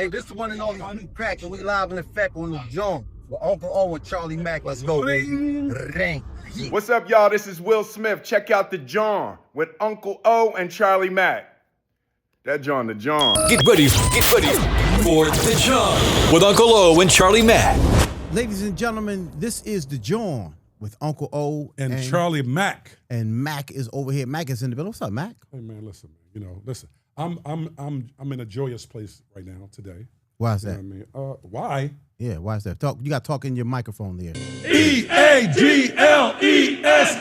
Hey, this is one and only Crack, and we live in effect on the Jawn with Uncle O and Charlie Mack. Let's go, baby. Ring. What's up, y'all? This is Will Smith. Check out the Jawn with Uncle O and Charlie Mack. That Jawn, the Jawn. Get ready for the Jawn with Uncle O and Charlie Mack. Ladies and gentlemen, this is the Jawn with Uncle O and Charlie Mack. And Mack is over here. Mack is in the building. What's up, Mack? Hey man, listen. Listen. I'm in a joyous place right now today. Why is that? I mean, why? Yeah, why is that? Talk. You got to talk in your microphone there. EAGLES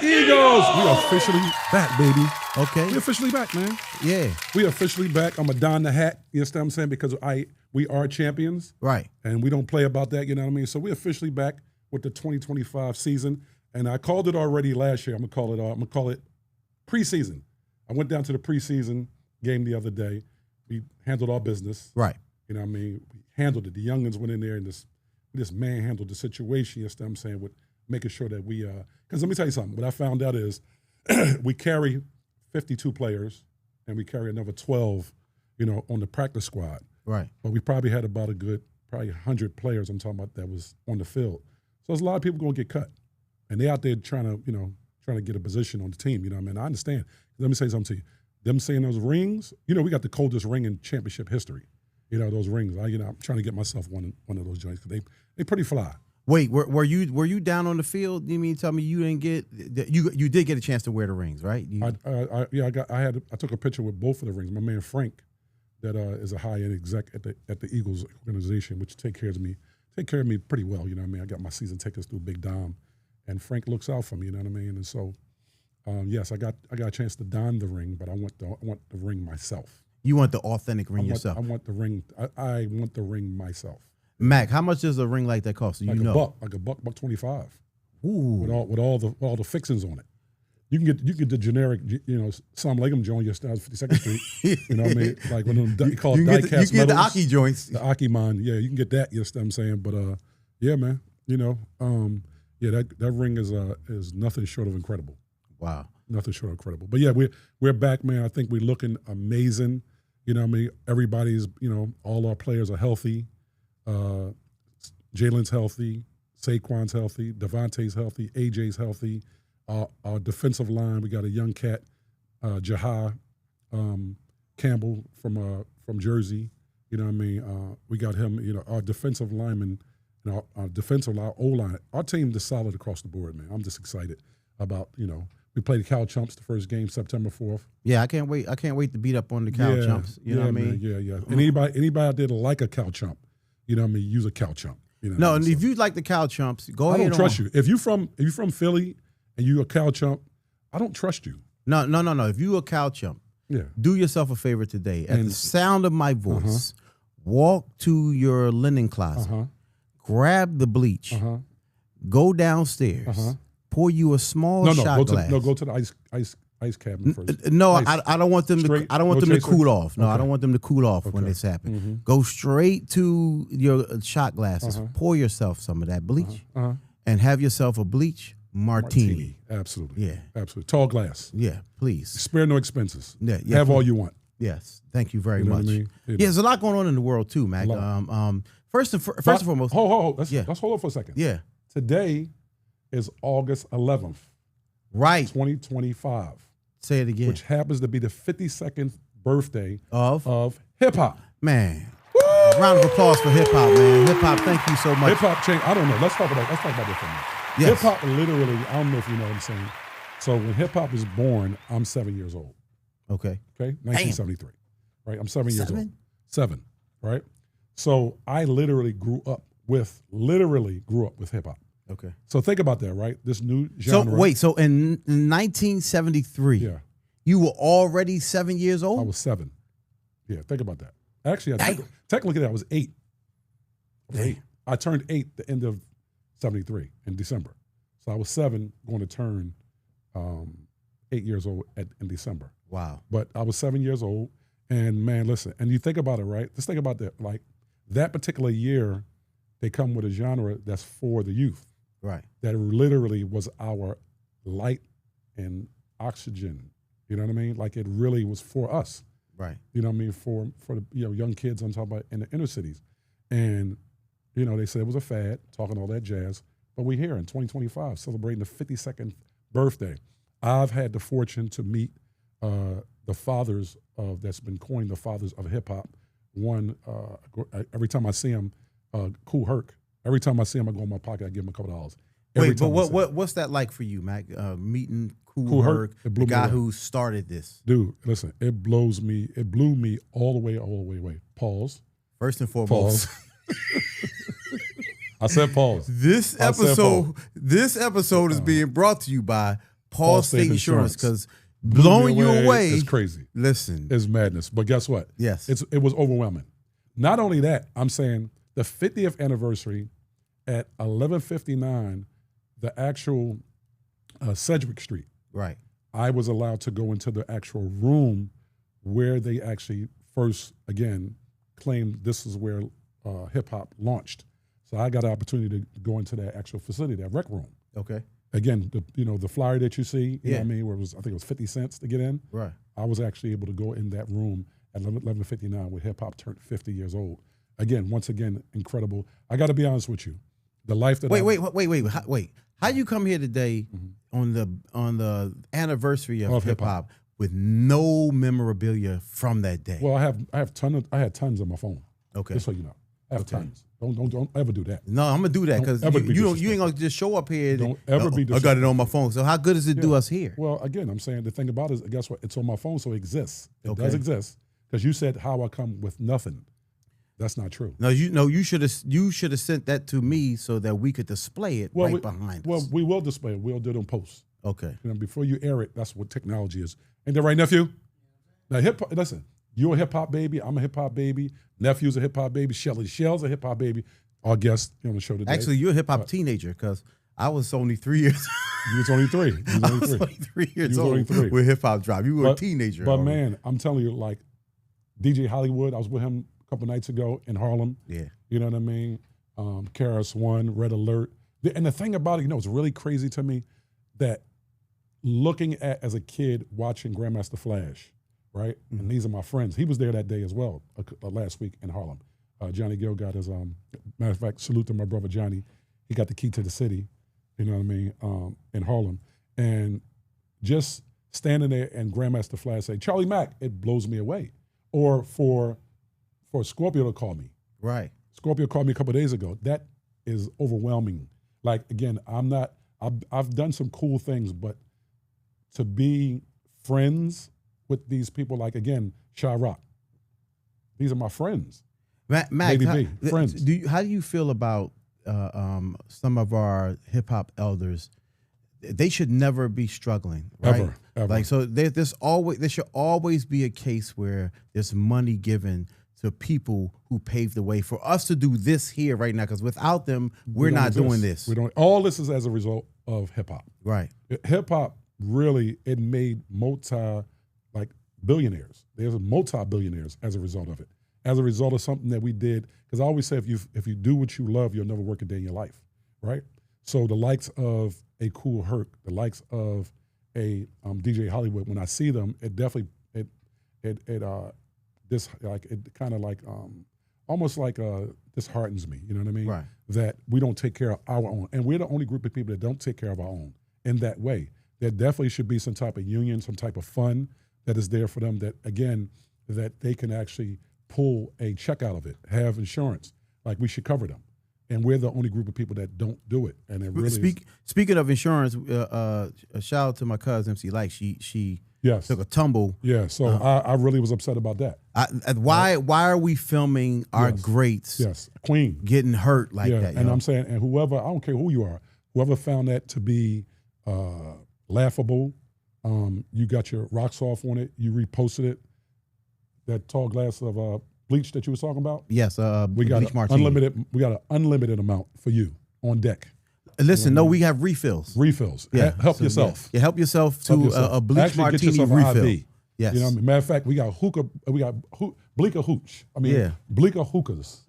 Eagles. We are officially back, baby. Okay. We officially back, man. Yeah. We officially back. I'm gonna don the hat. You understand what I'm saying? Because we are champions, right? And we don't play about that. You know what I mean? So we officially back with the 2025 season. And I called it already last year. I'm gonna call it preseason. I went down to the preseason game the other day. We handled our business. Right. You know what I mean? We handled it. The youngins went in there and this man handled the situation, you know what I'm saying, with making sure that we, because let me tell you something. What I found out is we carry 52 players and we carry another 12, on the practice squad. Right. But we probably had about probably 100 players I'm talking about that was on the field. So there's a lot of people going to get cut. And they out there trying to get a position on the team, you know what I mean? I understand. Let me say something to you. Them saying those rings, we got the coldest ring in championship history. Those rings. I'm trying to get myself one of those joints because they pretty fly. Wait, were you down on the field? You mean tell me you didn't get you did get a chance to wear the rings, right? I took a picture with both of the rings. My man Frank, that is a high-end exec at the Eagles organization, which take care of me pretty well. You know what I mean? I got my season tickets through Big Dom, and Frank looks out for me. You know what I mean? And so, yes, I got a chance to don the ring, but I want the ring myself. You want the authentic ring yourself? I want the ring. I want the ring myself. Mac, how much does a ring like that cost? Like a buck $1.25. Ooh, with all the fixings on it. You can get the generic, Sam Legum joint your style 52nd Street. You know what I mean? Like when you call it die cast metals. You can get the Aki joints. The Aki mine, yeah, you can get that. You know what I'm saying? But yeah, man, that ring is nothing short of incredible. Wow. Nothing short of incredible. But yeah, we're back, man. I think we're looking amazing. You know what I mean? Everybody's, all our players are healthy. Jalen's healthy. Saquon's healthy. Devontae's healthy. AJ's healthy. Our defensive line, we got a young cat, Jaha Campbell from Jersey. You know what I mean? We got him, our defensive lineman, our defensive line, O-line. Our team is solid across the board, man. I'm just excited about, we played the Cal Chumps the first game, September 4th. Yeah, I can't wait to beat up on the Cal Chumps. You know what I mean? Man, yeah. And anybody out there that like a Cal Chump, you know what I mean, use a Cal Chump. No, and if you like the Cal Chumps, go ahead. I don't trust you. If you from Philly and you a Cal Chump, I don't trust you. No. If you a Cal Chump, do yourself a favor today. At the sound of my voice, walk to your linen closet, grab the bleach, go downstairs, pour you a small shot glass. Go to the ice cabinet first. No, I don't want them to. I don't want them to cool off. No, okay. I don't want them to cool off when this happens. Mm-hmm. Go straight to your shot glasses. Pour yourself some of that bleach, and have yourself a bleach martini. Absolutely. Yeah. Absolutely. Tall glass. Yeah. Please. Spare no expenses. Yeah. Have all you want. Yes. Thank you very much. What I mean? Yeah. There's a lot going on in the world too, Mac. First and foremost. Hold. Let's hold on for a second. Yeah. Today is August 11th. Right. 2025. Say it again. Which happens to be the 52nd birthday of hip hop. Man. Woo! Round of applause for hip hop, man. Hip hop, thank you so much. Hip hop changed. I don't know. Let's talk about this for a minute. Yes. Hip hop literally, I don't know if you know what I'm saying. So when hip hop was born, I'm 7 years old. Okay. 1973. Right? I'm 7 years old. 7, right? So I literally grew up with hip hop. Okay. So think about that, right? This new genre. So in 1973, you were already 7 years old? I was 7. Yeah, think about that. Actually, technically I was 8. I turned 8 the end of 73 in December. So I was 7 going to turn 8 years old in December. Wow. But I was 7 years old, and man, listen, and you think about it, right? Just think about that. Like that particular year, they come with a genre that's for the youth. Right. That literally was our light and oxygen. You know what I mean? Like it really was for us. Right. You know what I mean? For the young kids, I'm talking about in the inner cities. And, they said it was a fad, talking all that jazz. But we're here in 2025 celebrating the 52nd birthday. I've had the fortune to meet the fathers that's been coined the fathers of hip hop. One, every time I see him, Kool Herc. Every time I see him, I go in my pocket, I give him a couple dollars. Wait, but what's that like for you, Mac? Meeting Kool Herc, the guy who started this. Dude, listen, it blew me all the way away. Pause. First and foremost. Pause. I said pause. This episode is being brought to you by Paul State Insurance, because blowing you away is crazy. Listen, it's madness. But guess what? Yes, it was overwhelming. Not only that, I'm saying the 50th anniversary at 11:59, the actual Sedgwick Street. Right. I was allowed to go into the actual room where they actually first again claimed this is where hip hop launched. So I got an opportunity to go into that actual facility, that rec room. Okay. Again, the flyer that you see, you know what I mean, where I think it was 50 cents to get in. Right. I was actually able to go in that room at 11:59 where hip hop turned 50 years old. Again, once again, incredible. I got to be honest with you, the life that wait. How you come here today on the anniversary of hip hop with no memorabilia from that day? Well, I had tons on my phone. Okay. Just so you know, I have tons. Don't ever do that. No, I'm gonna do that because you ain't gonna just show up here. Don't ever be. I got it on my phone. So how good does it do us here? Well, again, I'm saying the thing about it is, guess what? It's on my phone, so it exists. It does exist because you said how I come with nothing. That's not true. No, you should have sent that to me so that we could display it behind us. Well, we will display it. We'll do it on post. Okay. Before you air it, that's what technology is. Ain't that right, nephew? Now, listen. You're a hip hop baby. I'm a hip hop baby. Nephew's a hip hop baby. Shelly Shell's a hip hop baby. Our guest on the show today. Actually, you're a hip hop teenager because I was only 3 years. You was only 3. I was only 3 years old with hip hop drop. You were a teenager. But man, I'm telling you, like DJ Hollywood, I was with him a couple nights ago in Harlem. Yeah. You know what I mean? KRS One, Red Alert. And the thing about it, it's really crazy to me that looking at as a kid watching Grandmaster Flash, right? Mm-hmm. And these are my friends. He was there that day as well, last week in Harlem. Johnny Gill got his, matter of fact, salute to my brother Johnny. He got the key to the city, you know what I mean, in Harlem. And just standing there and Grandmaster Flash say, Charlie Mack, it blows me away. Or for Scorpio to call me. Right. Scorpio called me a couple of days ago. That is overwhelming. Like, again, I've done some cool things, but to be friends with these people, like, again, Shy Rock, these are my friends. Mac, friends. How do you feel about some of our hip hop elders? They should never be struggling, right? Ever. Like, so there should always be a case where there's money given to people who paved the way for us to do this here right now. Because without them, we're not doing this. We don't. All this is as a result of hip hop. Right. Hip hop really, it made billionaires. There's multi-billionaires as a result of it. As a result of something that we did. Because I always say, if you do what you love, you'll never work a day in your life, right? So the likes of a Kool Herc, the likes of a DJ Hollywood, when I see them, it definitely almost like disheartens me. You know what I mean? Right. That we don't take care of our own, and we're the only group of people that don't take care of our own in that way. There definitely should be some type of union, some type of fund that is there for them. That again, that they can actually pull a check out of it, have insurance. Like, we should cover them. And we're the only group of people that don't do it. And it really Speaking of insurance, a shout out to my cousin MC Light. She took a tumble. Yeah, so I really was upset about that. Why are we filming our greats? Yes, Queen getting hurt like that. And I'm saying, and whoever, I don't care who you are, whoever found that to be laughable, you got your rocks off on it, you reposted it. That tall glass of bleach that you was talking about? Yes, we got unlimited. We got an unlimited amount for you on deck. Listen, we have refills. Yeah, help yourself. Yeah, help yourself to a bleach actually martini get refill. IV. Yes. You know what I mean? Matter of fact, we got hookah. We got bleaker hooch. Bleaker hookahs,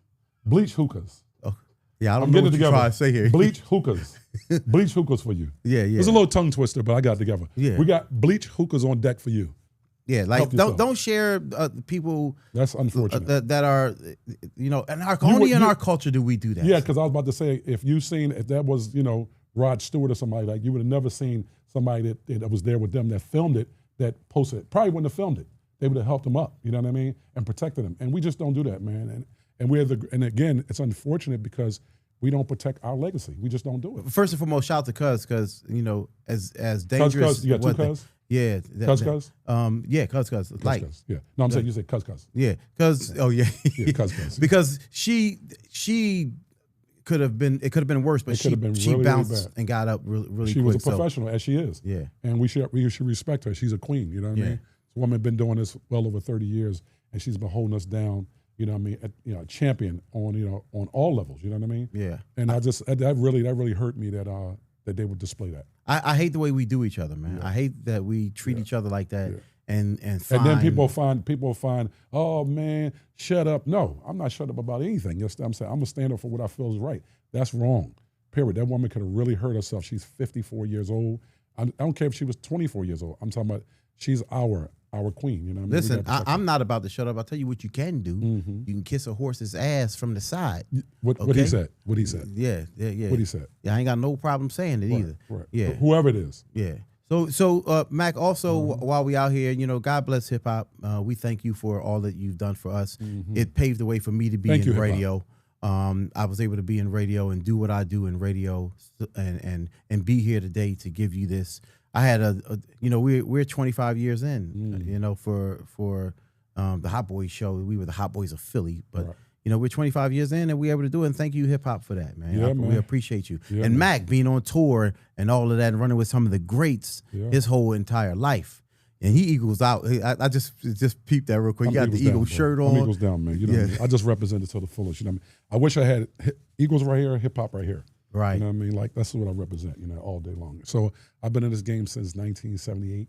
bleach hookahs. Oh, yeah, I don't know what you're trying to say here. Bleach hookahs, bleach hookahs for you. Yeah. It's a little tongue twister, but I got it together. Yeah. We got bleach hookahs on deck for you. Yeah, like don't share people. That's unfortunate. That are, and only in our culture do we do that. Yeah, because I was about to say, if that was, Rod Stewart or somebody, like, you would have never seen somebody that was there with them that filmed it, that posted it. Probably wouldn't have filmed it. They would have helped them up, you know what I mean, and protected them. And we just don't do that, man. And again, it's unfortunate because we don't protect our legacy. We just don't do it. First and foremost, shout out to Cuz, because as dangerous. Cuz, you got two Cuz? Yeah. Cuz? Yeah, Cuz. Like, Cuz. Yeah. No, I'm saying you said Cuz. Yeah, Cuz. Oh yeah. Yeah, Cuz. Because she could have been. It could have been worse, but she really, bounced really and got up really quick. She was a professional, as she is. Yeah. And we should respect her. She's a queen. You know what I mean? This woman been doing this well over 30 years, and she's been holding us down. You know what I mean? A champion on on all levels. You know what I mean? Yeah. And that really hurt me that they would display that. I hate the way we do each other, man. Yeah. I hate that we treat each other like that. Yeah. And then people find, oh man, shut up. No, I'm not shut up about anything. I'm saying I'm gonna stand up for what I feel is right. That's wrong. Period. That woman could have really hurt herself. She's 54 years old. I don't care if she was 24 years old. I'm talking about she's our queen. You know what I mean? Listen, I'm not about to shut up. I'll tell you what you can do. Mm-hmm. You can kiss a horse's ass from the side. What he said. What he said. Yeah. What he said. Yeah, I ain't got no problem saying it either. Right. Yeah. Whoever it is. Yeah. So Mac, also while we out here, God bless hip hop. We thank you for all that you've done for us. Mm-hmm. It paved the way for me to be in radio. I was able to be in radio and do what I do in radio, and be here today to give you this. I had we're 25 years in, for the Hot Boys show. We were the Hot Boys of Philly, but. Right. We're 25 years in and we're able to do it. And thank you, hip hop, for that, man. Yeah, We appreciate you. Yeah, and man. Mac being on tour and all of that and running with some of the greats his whole entire life. And he eagles out. I just peeped that real quick. You got the Eagle shirt on. I'm Eagles down, man. You know what I mean? I just represent it to the fullest. You know what I mean? I wish I had Eagles right here, hip hop right here. Right. You know what I mean? Like, that's what I represent, all day long. So I've been in this game since 1978,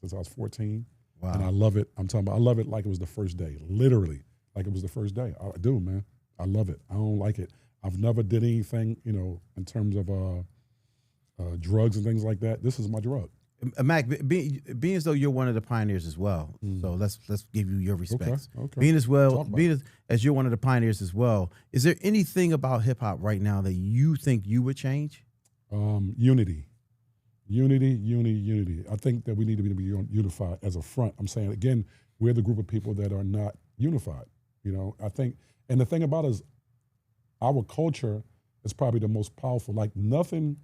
since I was 14. Wow. And I love it. I love it like it was the first day, literally. Like it was the first day. I do, man. I love it. I don't like it. I've never did anything, in terms of drugs and things like that. This is my drug. Mac, being as though you're one of the pioneers as well, so let's give you your respects. Okay. Being as you're one of the pioneers as well, is there anything about hip hop right now that you think you would change? Unity. I think that we need to be unified as a front. I'm saying, again, we're the group of people that are not unified. I think, and the thing about it is our culture is probably the most powerful. Like, nothing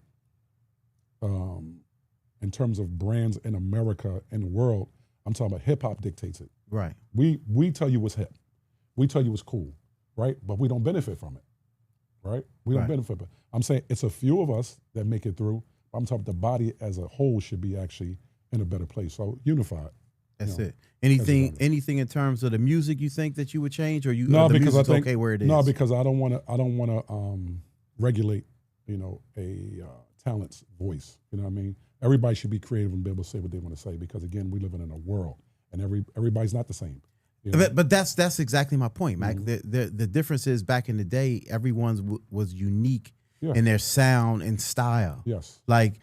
in terms of brands in America and the world, I'm talking about hip hop dictates it. Right. We tell you what's hip. We tell you what's cool, right? But we don't benefit from it, right? We don't benefit. But I'm saying it's a few of us that make it through. I'm talking about the body as a whole should be actually in a better place. So unified. That's it. Anything in terms of the music you think that you would change, or no? Because I think okay where it is. No, because I don't want to regulate, a talent's voice. You know what I mean? Everybody should be creative and be able to say what they want to say. Because again, we live in a world, and everybody's not the same. But that's exactly my point, Mac. Mm-hmm. The difference is back in the day, everyone was unique in their sound and style. Yes. Like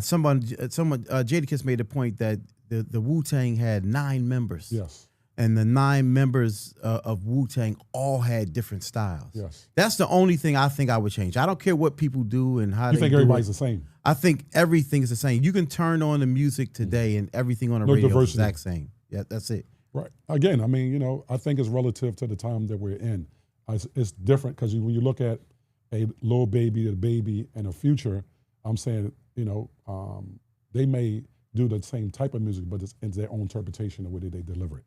someone Jadakiss made a point that the Wu-Tang had 9 members. Yes. And the 9 members of Wu-Tang all had different styles. Yes. That's the only thing I think I would change. I don't care what people do and how you think everybody's the same. I think everything is the same. You can turn on the music today and everything on the radio is the exact same. Yeah, that's it. Right. Again, I mean, I think it's relative to the time that we're in. It's different because when you look at a Lil Baby, a Baby, and a Future, I'm saying, they may do the same type of music, but it's their own interpretation of the way they deliver it.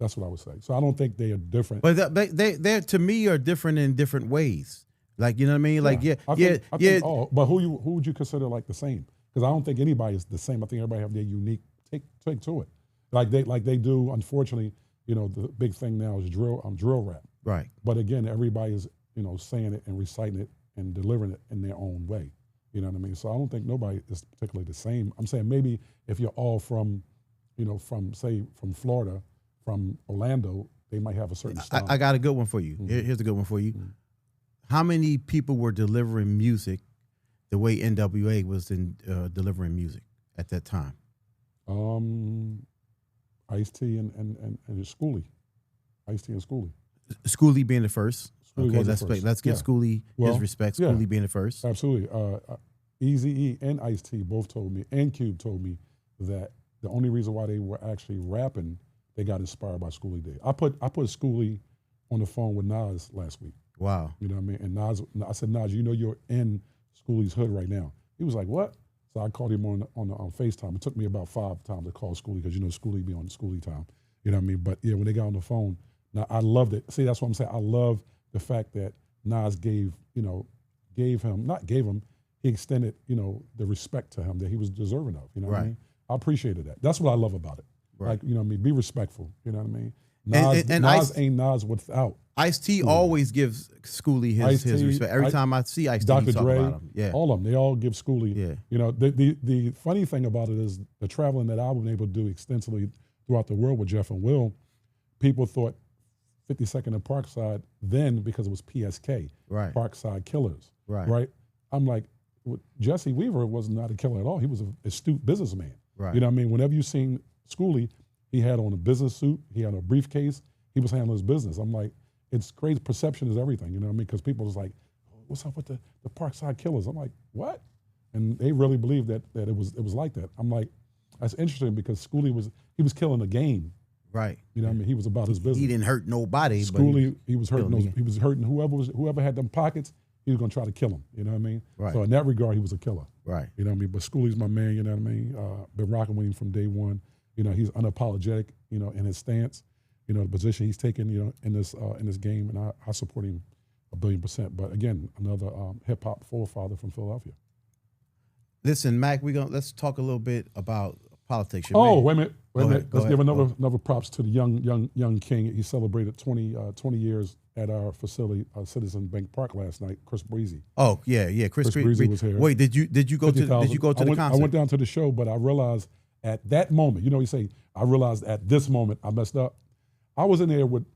That's what I would say. So I don't think they are different. But they to me are different in different ways. Like, you know what I mean? Like, I think, but who would you consider like the same? Because I don't think anybody is the same. I think everybody have their unique take to it. Like they do. Unfortunately, the big thing now is drill rap. Right. But again, everybody is saying it and reciting it and delivering it in their own way. You know what I mean? So I don't think nobody is particularly the same. I'm saying maybe if you're all from Florida, from Orlando, they might have a certain style. I got a good one for you. Mm-hmm. Here's a good one for you. Mm-hmm. How many people were delivering music the way NWA was delivering music at that time? Ice-T and Schoolie. Ice-T and Schoolie. Schoolie being the first. Schoolie Okay, was the let's first. let's give Yeah. Schoolie Well, his respect. yeah. Schoolie being the first. Absolutely. Eazy-E and Ice-T both told me, and Cube told me, that the only reason why they were actually rapping, they got inspired by Schoolie did. I put Schoolie on the phone with Nas last week. Wow. You know what I mean? And Nas, I said, Nas, you know you're in Schoolie's hood right now. He was like, what? So I called him on FaceTime. It took me about 5 times to call Schoolie because, you know, Schoolie be on Schoolie time. You know what I mean? But yeah, when they got on the phone, now I loved it. See, that's what I'm saying. I love the fact that Nas he extended, you know, the respect to him that he was deserving of. You know what I mean? I appreciated that. That's what I love about it. Right. Like, you know what I mean? Be respectful. You know what I mean? And Nas ain't Nas without. Ice-T always gives Schoolie his respect. Every time I see Ice-T, Dr. he talk Dre, about him. Yeah. all of them, they all give Schoolie. Yeah. You know, the funny thing about it is the traveling that I've been able to do extensively throughout the world with Jeff and Will, people thought 52nd and Parkside then because it was PSK, Right. Parkside Killers. Right. I'm like, Jesse Weaver was not a killer at all. He was an astute businessman. Right. You know what I mean? Whenever you seen Schoolie, he had on a business suit, he had a briefcase, he was handling his business. I'm like, it's crazy. Perception is everything, you know what I mean? Because people was like, what's up with the Parkside Killers? I'm like, what? And they really believed that it was like that. I'm like, that's interesting because Schoolie was killing the game. Right. You know what I mean? He was about his business. He didn't hurt nobody. Schoolie, he was hurting killing he was hurting whoever had them pockets, he was gonna try to kill him. You know what I mean? Right. So in that regard, he was a killer. Right. You know what I mean? But Schoolie's my man, you know what I mean? Been rocking with him from day one. You know, he's unapologetic, you know, in his stance, you know, the position he's taken, you know, in this game, and I support him 1,000,000,000%. But again, another hip hop forefather from Philadelphia. Listen, Mac, let's talk a little bit about politics. Wait a minute. Go Let's ahead. give another props to the young king. He celebrated 20 years at our facility, Citizen Bank Park last night. Chris Breezy. Oh yeah. Chris Breezy was here. Wait, did you go to the concert? I went down to the show, but I realized at that moment, you know, I realized at this moment I messed up. I was in there with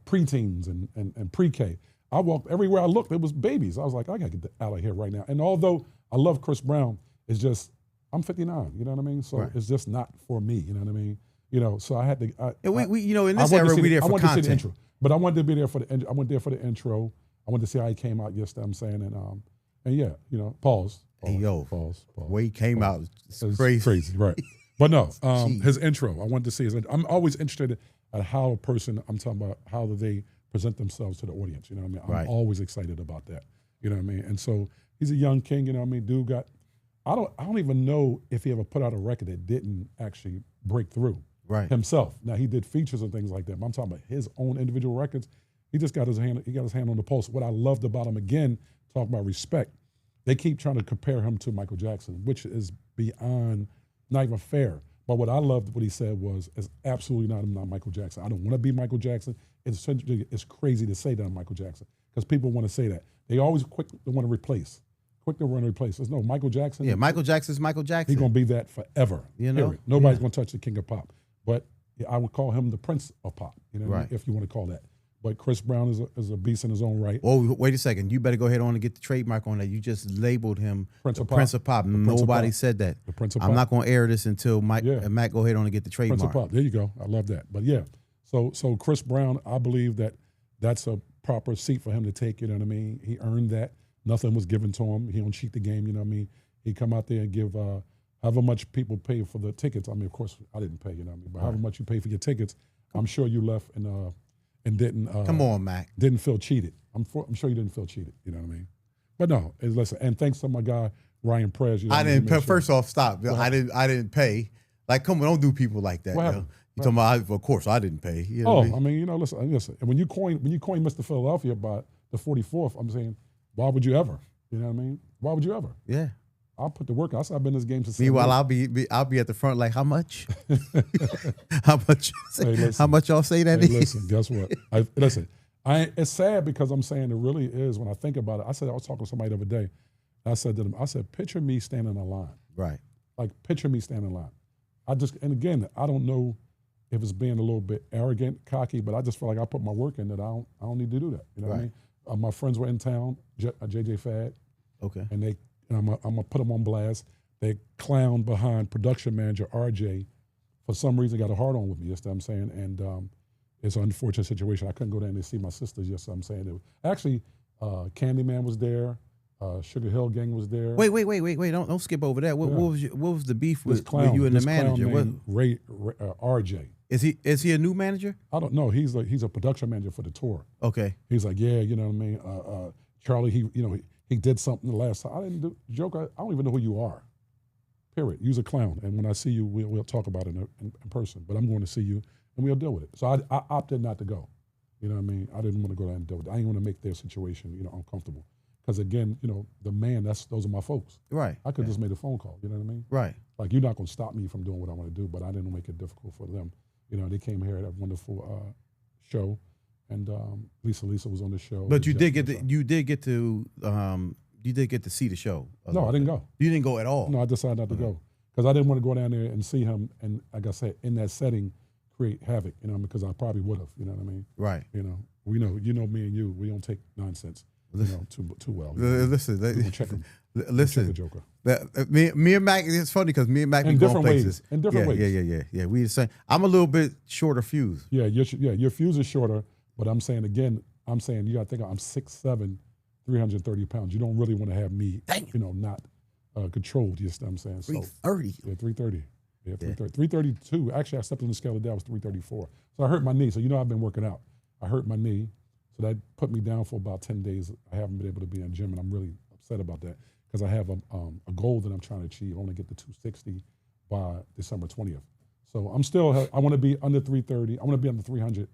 preteens and pre-K. I walked everywhere I looked, it was babies. I was like, I gotta get out of here right now. And although I love Chris Brown, it's just I'm 59. You know what I mean? So It's just not for me. You know what I mean? You know, so I had to. We you know, in this era, we there for content. To see the intro, but I wanted to be there for the. I went there for the intro. I wanted to see how he came out yesterday. I'm saying, and yeah, you know, pause. Hey yo, pause. Where he came out, it's crazy, right? But no, his intro. I wanted to see his. I'm always interested at how a person. I'm talking about how do they present themselves to the audience. You know what I mean? I'm always excited about that. You know what I mean? And so he's a young king. You know what I mean? Dude got. I don't even know if he ever put out a record that didn't actually break through himself. Now he did features and things like that. But I'm talking about his own individual records. He just got his hand. He got his hand on the pulse. What I loved about him, again, talking about respect. They keep trying to compare him to Michael Jackson, which is beyond not even fair. But what I loved, what he said was, is absolutely not Michael Jackson. I don't want to be Michael Jackson. It's crazy to say that I'm Michael Jackson because people want to say that. They always quick to want to replace. Quick to run and replace. There's no Michael Jackson. Yeah, Michael Jackson's Michael Jackson. He's gonna be that forever. You know, period. Nobody's gonna touch the king of pop. But I would call him the prince of pop. You know, if you want to call that. But Chris Brown is a beast in his own right. Oh, wait a second. You better go ahead on and get the trademark on that. You just labeled him Prince of Pop. Nobody said that. The Prince of Pop. I'm not going to air this until Matt go ahead on and get the trademark. Prince of Pop. There you go. I love that. But yeah, so Chris Brown, I believe that's a proper seat for him to take. You know what I mean? He earned that. Nothing was given to him. He don't cheat the game. You know what I mean? He come out there and give however much people pay for the tickets. I mean, of course, I didn't pay. You know what I mean? But however much you pay for your tickets, I'm sure you left and didn't. Come on, Mac. Didn't feel cheated. I'm sure you didn't feel cheated. You know what I mean? But no, listen. And thanks to my guy Ryan Prez. You know I didn't pay. First off, stop. I didn't pay. Like, come on, don't do people like that. You talking about? Of course, I didn't pay. You know what I mean? You know, listen. And when you coin Mr. Philadelphia by the 44th, I'm saying, why would you ever? You know what I mean? Why would you ever? Yeah. I'll put the work out. I've been in this game since. Meanwhile, I'll be at the front like, how much? How much? How much y'all say that is? Listen, guess what? It's sad because I'm saying it really is. When I think about it, I was talking to somebody the other day. I said to them, picture me standing in line. Right. Like, picture me standing in line. And again, I don't know if it's being a little bit arrogant, cocky, but I just feel like I put my work in that I don't need to do that. You know what I mean? My friends were in town, JJ Fad. Okay. And I'm gonna put them on blast. They clowned behind production manager RJ for some reason got a hard on with me. You know what I'm saying? And it's an unfortunate situation. I couldn't go down there and see my sisters. You know what I'm saying? Actually, Candyman was there. Sugar Hill Gang was there. Wait! Don't skip over that. What was the beef with you and the this manager? clown named RJ. Is he a new manager? I don't know. He's a production manager for the tour. Okay. He's like, yeah, you know what I mean. Charlie, he did something the last time. I didn't do joke. I don't even know who you are. Period. You's a clown, and when I see you, we'll talk about it in person. But I'm going to see you, and we'll deal with it. So I opted not to go. You know what I mean? I didn't want to go there and deal with it. I didn't want to make their situation, uncomfortable. Because again, the man, those are my folks. Right. I could just made a phone call. You know what I mean? Right. Like, you're not going to stop me from doing what I want to do, but I didn't make it difficult for them. They came here at a wonderful show, and Lisa was on the show. But you did get to see the show. No, I didn't go. You didn't go at all. No, I decided not to go because I didn't want to go down there and see him, and like I said, in that setting, create havoc. Because I probably would have. You know what I mean? Right. We know. Me and you, we don't take nonsense. Too well. Listen, check him. Listen, check the Joker. Me and Mac. It's funny because me and Mac in be different going ways. places. In different ways. Yeah. We the same. I'm a little bit shorter fuse. Yeah, your fuse is shorter, but I'm saying again, you got to think I'm 6'7", 330 pounds. You don't really want to have me, not controlled. You know what I'm saying? 330. Yeah, 330. Yeah, 330. 332. Actually, I stepped on the scale today. I was 334. So I hurt my knee. So I've been working out. I hurt my knee. So that put me down for about 10 days. I haven't been able to be in the gym, and I'm really upset about that because I have a goal that I'm trying to achieve. I want to get to 260 by December 20th. So I want to be under 330. I want to be under 300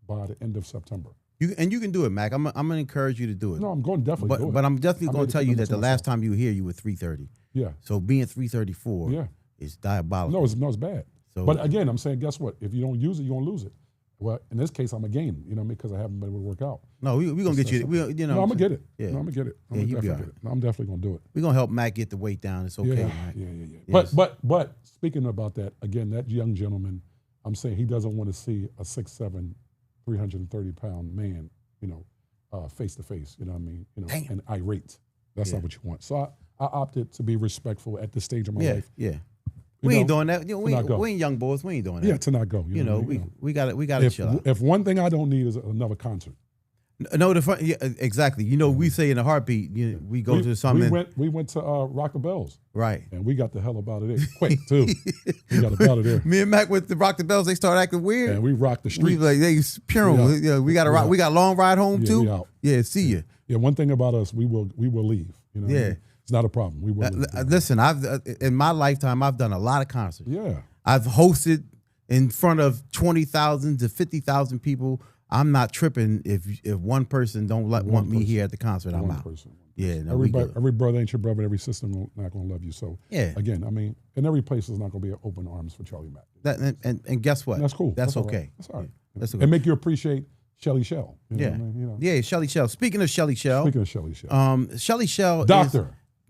by the end of September. You can do it, Mac. I'm gonna encourage you to do it. No, I'm going to definitely do it. But I'm definitely going to tell you that the last time you were here, you were 330. Yeah. So being 334 is diabolical. No, it's bad. So, but again, I'm saying, guess what? If you don't use it, you're going to lose it. Well, in this case, I'm a gain, because I haven't been able to work out. No, we're going to get you. No, I'm going to get it. Yeah. No, I'm going to get it. Yeah, you be all right. I'm definitely going to do it. We're going to help Mac get the weight down. It's okay, Mac. Yeah. Yes. But speaking about that, again, that young gentleman, I'm saying he doesn't want to see a 6'7", 330-pound man, face to face, you know what I mean? And irate. That's not what you want. So I opted to be respectful at this stage of my life. Yeah. We ain't doing that. We ain't young boys. We ain't doing that. Yeah, to not go. We got to chill out. If one thing I don't need is another concert. No, exactly. We say in a heartbeat, we go to something. We went to Rock the Bells. Right. And we got the hell up out of there quick, too. We got up out of there. Me and Mac went to Rock the Bells. They started acting weird. And we rocked the streets. We got a rock. We got a long ride home, too. We out. Yeah, see you. Yeah, one thing about us, we will leave. You know what I mean? It's not a problem. We will leave. Listen, in my lifetime, I've done a lot of concerts. Yeah. I've hosted in front of 20,000 to 50,000 people. I'm not tripping if one person don't want me here at the concert. I'm out. Yeah, no, every brother ain't your brother. Every sister not gonna love you. So again, I mean, in every place is not gonna be open arms for Charlie Mack. And guess what? And that's cool. That's okay. Right. That's all right. That's okay. And make you appreciate Shelly Shell. Yeah, Shelly Shell. Speaking of Shelly Shell. Shelly Shell.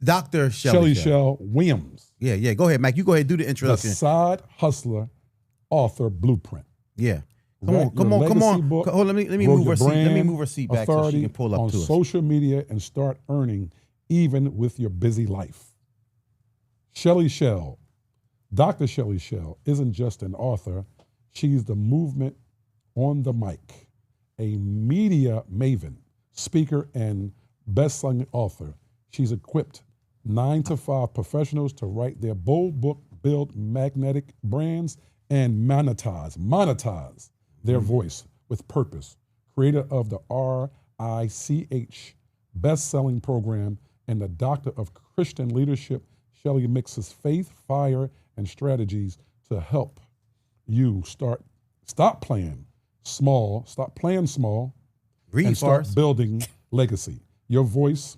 Dr. Shelly Shell Williams. Yeah. Go ahead, Mac. You go ahead and do the introduction. The Side Hustler Author Blueprint. Yeah. Come on. Hold on, let me move her seat. Let me move her seat back so she can pull up to us. On social media and start earning even with your busy life. Shelly Shell, Dr. Shelly Shell isn't just an author. She's the movement on the mic, a media maven, speaker, and best-selling author. She's equipped 9-to-5 professionals to write their bold book, build magnetic brands, and monetize their voice with purpose. Creator of the RICH best-selling program and the Doctor of Christian Leadership, Shelly mixes faith, fire, and strategies to help you stop playing small, and start building legacy. Your voice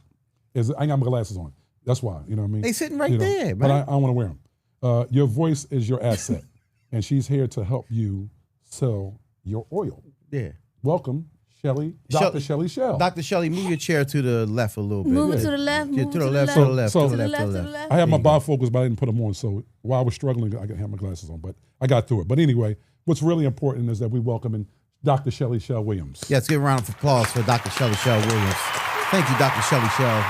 is, I ain't got my glasses on. That's why, you know what I mean? They sitting right there, man. But I want to wear them. Your voice is your asset, and she's here to help you sell your oil. Yeah. Welcome, Shelly, Dr. Shelly Shell. Dr. Shelly, move your chair to the left a little bit. Move it to the left, to the left, to the left. I had my bifocals, but I didn't put them on. So while I was struggling, I didn't have my glasses on, but I got through it. But anyway, what's really important is that we welcome in Dr. Shelly Shell Williams. Yeah, let's give a round of applause for Dr. Shelly Shell Williams. Thank you, Dr. Shelly Shell,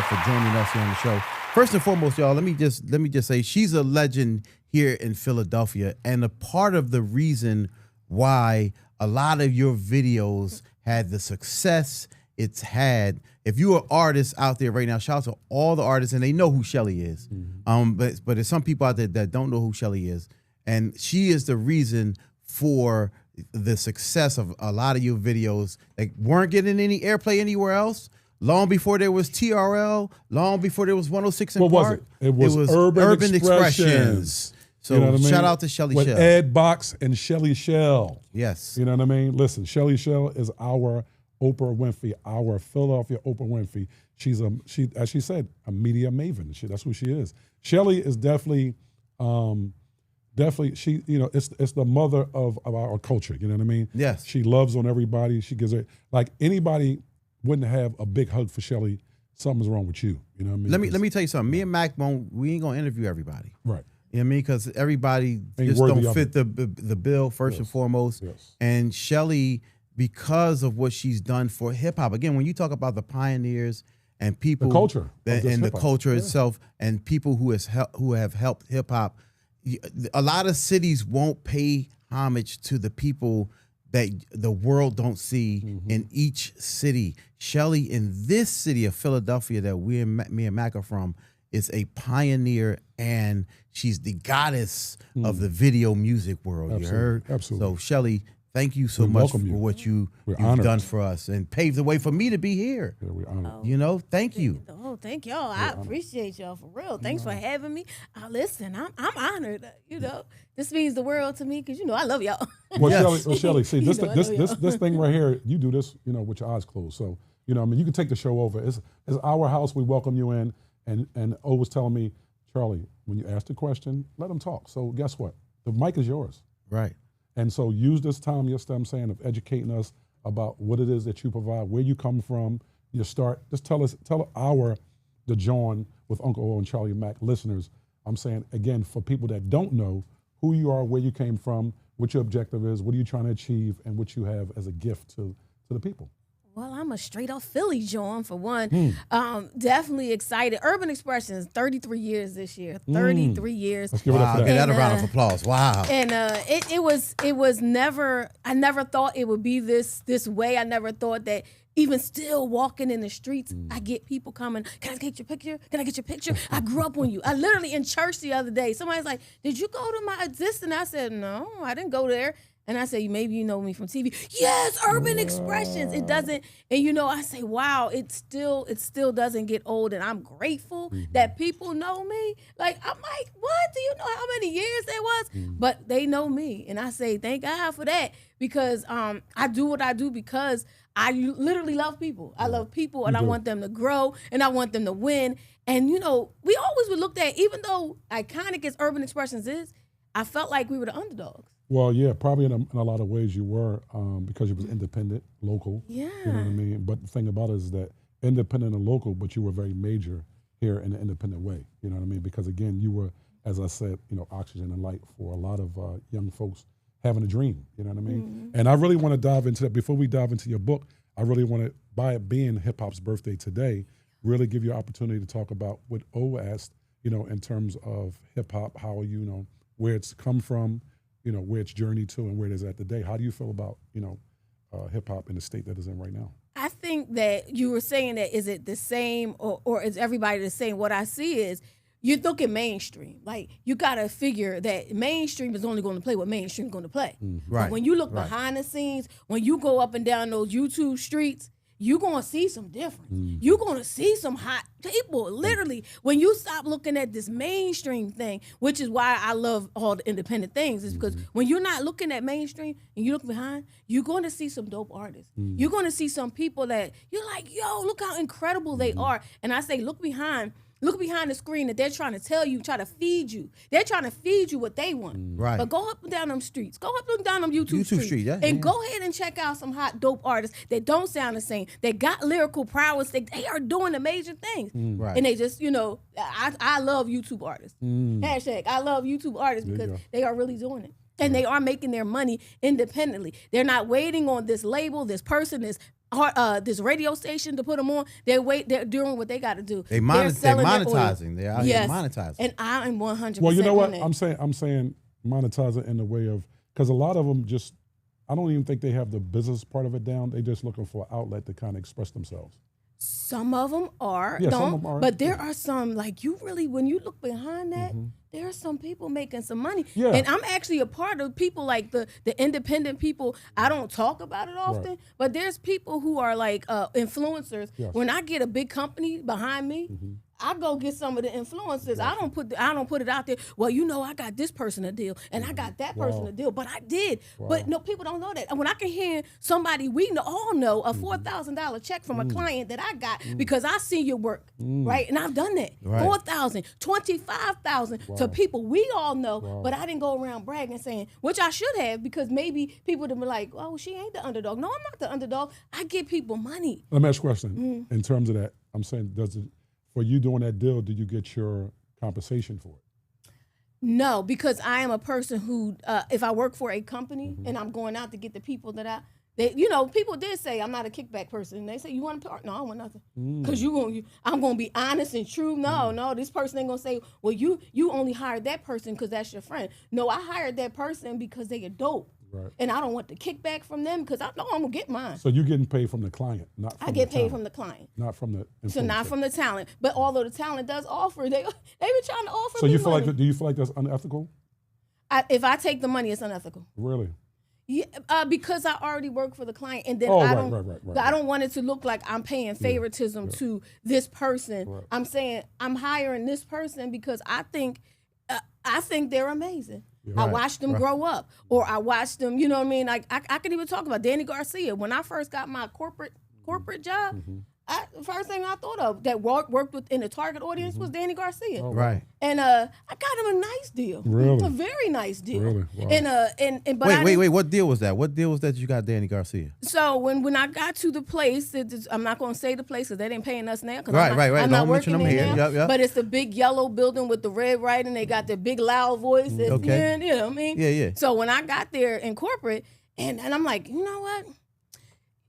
for joining us here on the show. First and foremost, y'all, let me just say she's a legend here in Philadelphia, and a part of the reason why a lot of your videos had the success it's had. If you're an artist out there right now, shout out to all the artists, and they know who Shelly is. But there's some people out there that don't know who Shelly is, and she is the reason for the success of a lot of your videos that weren't getting any airplay anywhere else. Long before there was TRL, long before there was 106 in What Park. was it? It was Urban Expressions. So You know what I mean? shout out to Shelly With Shell. Ed Box and Shelly Shell. Yes. You know what I mean? Listen, Shelly Shell is our Oprah Winfrey, our Philadelphia Oprah Winfrey. She's as she said, a media maven. That's who she is. Shelly is definitely she. It's the mother of our culture. You know what I mean? Yes. She loves on everybody. She gives it like anybody wouldn't have a big hug for Shelly. Something's wrong with you. You know what I mean? Let me tell you something. Me and Mac we ain't gonna interview everybody. Right. You know what I mean? Because everybody Ain't just worthy don't of fit the bill first and foremost. Yes. And Shelly, because of what she's done for hip hop, again, when you talk about the pioneers and people, The culture of this and the hip-hop. culture Yeah. itself, and people who have helped hip hop, a lot of cities won't pay homage to the people that the world don't see in each city. Shelly, in this city of Philadelphia that me and Mac are from, is a pioneer, and she's the goddess of the video music world. Absolutely. You heard? Absolutely. So Shelly, thank you so We much for welcome you. what We're you've honored. done for us and paved the way for me to be here. Yeah, we're honored. You know, thank you. Oh, thank y'all. I appreciate y'all for real. Thanks for having me. Listen, I'm honored. You know, this means the world to me because I love y'all. Well, Yes. Shelly, see this You know, I know this thing right here. You do this, with your eyes closed. So what I mean, you can take the show over. It's our house. We welcome you in. And O was telling me, Charlie, when you ask the question, let them talk. So guess what? The mic is yours. Right. And so use this time, I'm saying, of educating us about what it is that you provide, where you come from, your start. Just tell the Jawn with Uncle O and Charlie Mack listeners, I'm saying, again, for people that don't know who you are, where you came from, what your objective is, what are you trying to achieve, and what you have as a gift to the people. Well, I'm a straight up Philly Jawn for one. Definitely excited. Urban Xpressions, 33 years this year. 33 years. Let's give it up Wow. for Get that. that a round of applause. Wow. And it was never. I never thought it would be this way. I never thought that even still walking in the streets, I get people coming. Can I get your picture? Can I get your picture? I grew up on you. I literally in church the other day. Somebody's like, "Did you go to my existence?" I said, "No, I didn't go there." And I say, maybe you know me from TV. Yes, Urban Xpressions. It doesn't, and I say, wow, it still doesn't get old. And I'm grateful that people know me. Like, I'm like, what? Do you know how many years that was? But they know me. And I say, thank God for that. Because I do what I do because I literally love people. I love people and I want them to grow and I want them to win. And we always were looked at, even though iconic as Urban Xpressions is, I felt like we were the underdogs. Well, yeah, probably in a lot of ways you were because you was independent, local. Yeah. You know what I mean? But the thing about it is that independent and local, but you were very major here in an independent way. You know what I mean? Because again, you were, as I said, oxygen and light for a lot of young folks having a dream. You know what I mean? And I really want to dive into that. Before we dive into your book, I really want to, by it being hip hop's birthday today, really give you an opportunity to talk about what O asked, in terms of hip hop, how where it's come from, where it's journeyed to and where it is at today. How do you feel about, hip hop in the state that it's in right now? I think that you were saying that, is it the same or is everybody the same? What I see is you look at mainstream. Like, you got to figure that mainstream is only going to play what mainstream going to play. Right. But when you look behind the scenes, when you go up and down those YouTube streets, you're going to see some difference. You're going to see some hot people, literally. When you stop looking at this mainstream thing, which is why I love all the independent things, is because when you're not looking at mainstream and you look behind, you're going to see some dope artists. You're going to see some people that you're like, yo, look how incredible they are. And I say, look behind the screen that they're trying to tell you, try to feed you. They're trying to feed you what they want. Right. But go up and down them streets. Go up and down them YouTube streets. street, yeah, and yeah. go ahead and check out some hot, dope artists that don't sound the same. They got lyrical prowess. They are doing amazing things. Right. And they just, I love YouTube artists. Hashtag, I love YouTube artists because they are really doing it. And they are making their money independently. They're not waiting on this label, this person, this this radio station to put them on. They're doing what they got to do. They're selling their oil. monetizing. They're out here monetizing. And I am 100%. Well, you know what? on that. I'm saying monetize it in the way of, because a lot of them just, I don't even think they have the business part of it down. They just looking for an outlet to kind of express themselves. Some of them are, some of them are. but there are some, like, you really, when you look behind that, there are some people making some money. Yeah. And I'm actually a part of people like the independent people. I don't talk about it often, but there's people who are like influencers. Yes. When I get a big company behind me, I go get some of the influencers. I don't put it out there. Well, you know, I got this person a deal, and I got that person a deal, but I did. But no, people don't know that. And when I can hear somebody all know a $4,000 check from a client that I got because I see your work, right? And I've done that. Right. 4,000, 25,000 to people we all know, but I didn't go around bragging saying, which I should have, because maybe people would be like, oh, she ain't the underdog. No, I'm not the underdog. I give people money. Let me ask you a question. In terms of that, I'm saying, for you doing that deal, do you get your compensation for it? No, because I am a person who, if I work for a company and I'm going out to get the people that people did say I'm not a kickback person. And they say, you want a part? No, I don't want nothing. Because I'm going to be honest and true. No, this person ain't going to say, well, you only hired that person because that's your friend. No, I hired that person because they are dope. Right. And I don't want the kickback from them because I know I'm going to get mine. So you're getting paid from the client, not from I get the paid talent. from the client. Not from the influencer. So not from the talent. But although the talent does offer, they were trying to offer So me you feel money. do you feel like that's unethical? If I take the money, it's unethical. Really? Yeah, because I already work for the client, and then right. I don't want it to look like I'm paying favoritism to this person. Right. I'm saying I'm hiring this person because I think they're amazing. Yeah. I watched them grow up, or I watched them. You know what I mean? Like I can even talk about Danny Garcia. When I first got my corporate job, the first thing I thought of that worked within the target audience was Danny Garcia. Oh, Right. And I got him a nice deal. Really? A very nice deal. Really? Wow. And but Wait. What deal was that? What deal was that you got Danny Garcia? So when I got to the place, I'm not going to say the place because they didn't paying us now. Right. I'm not Don't mention working them there here. now. Yep. But it's the big yellow building with the red writing. They got the big loud voice. Okay. You know what I mean? Yeah. So when I got there in corporate, and I'm like, you know what?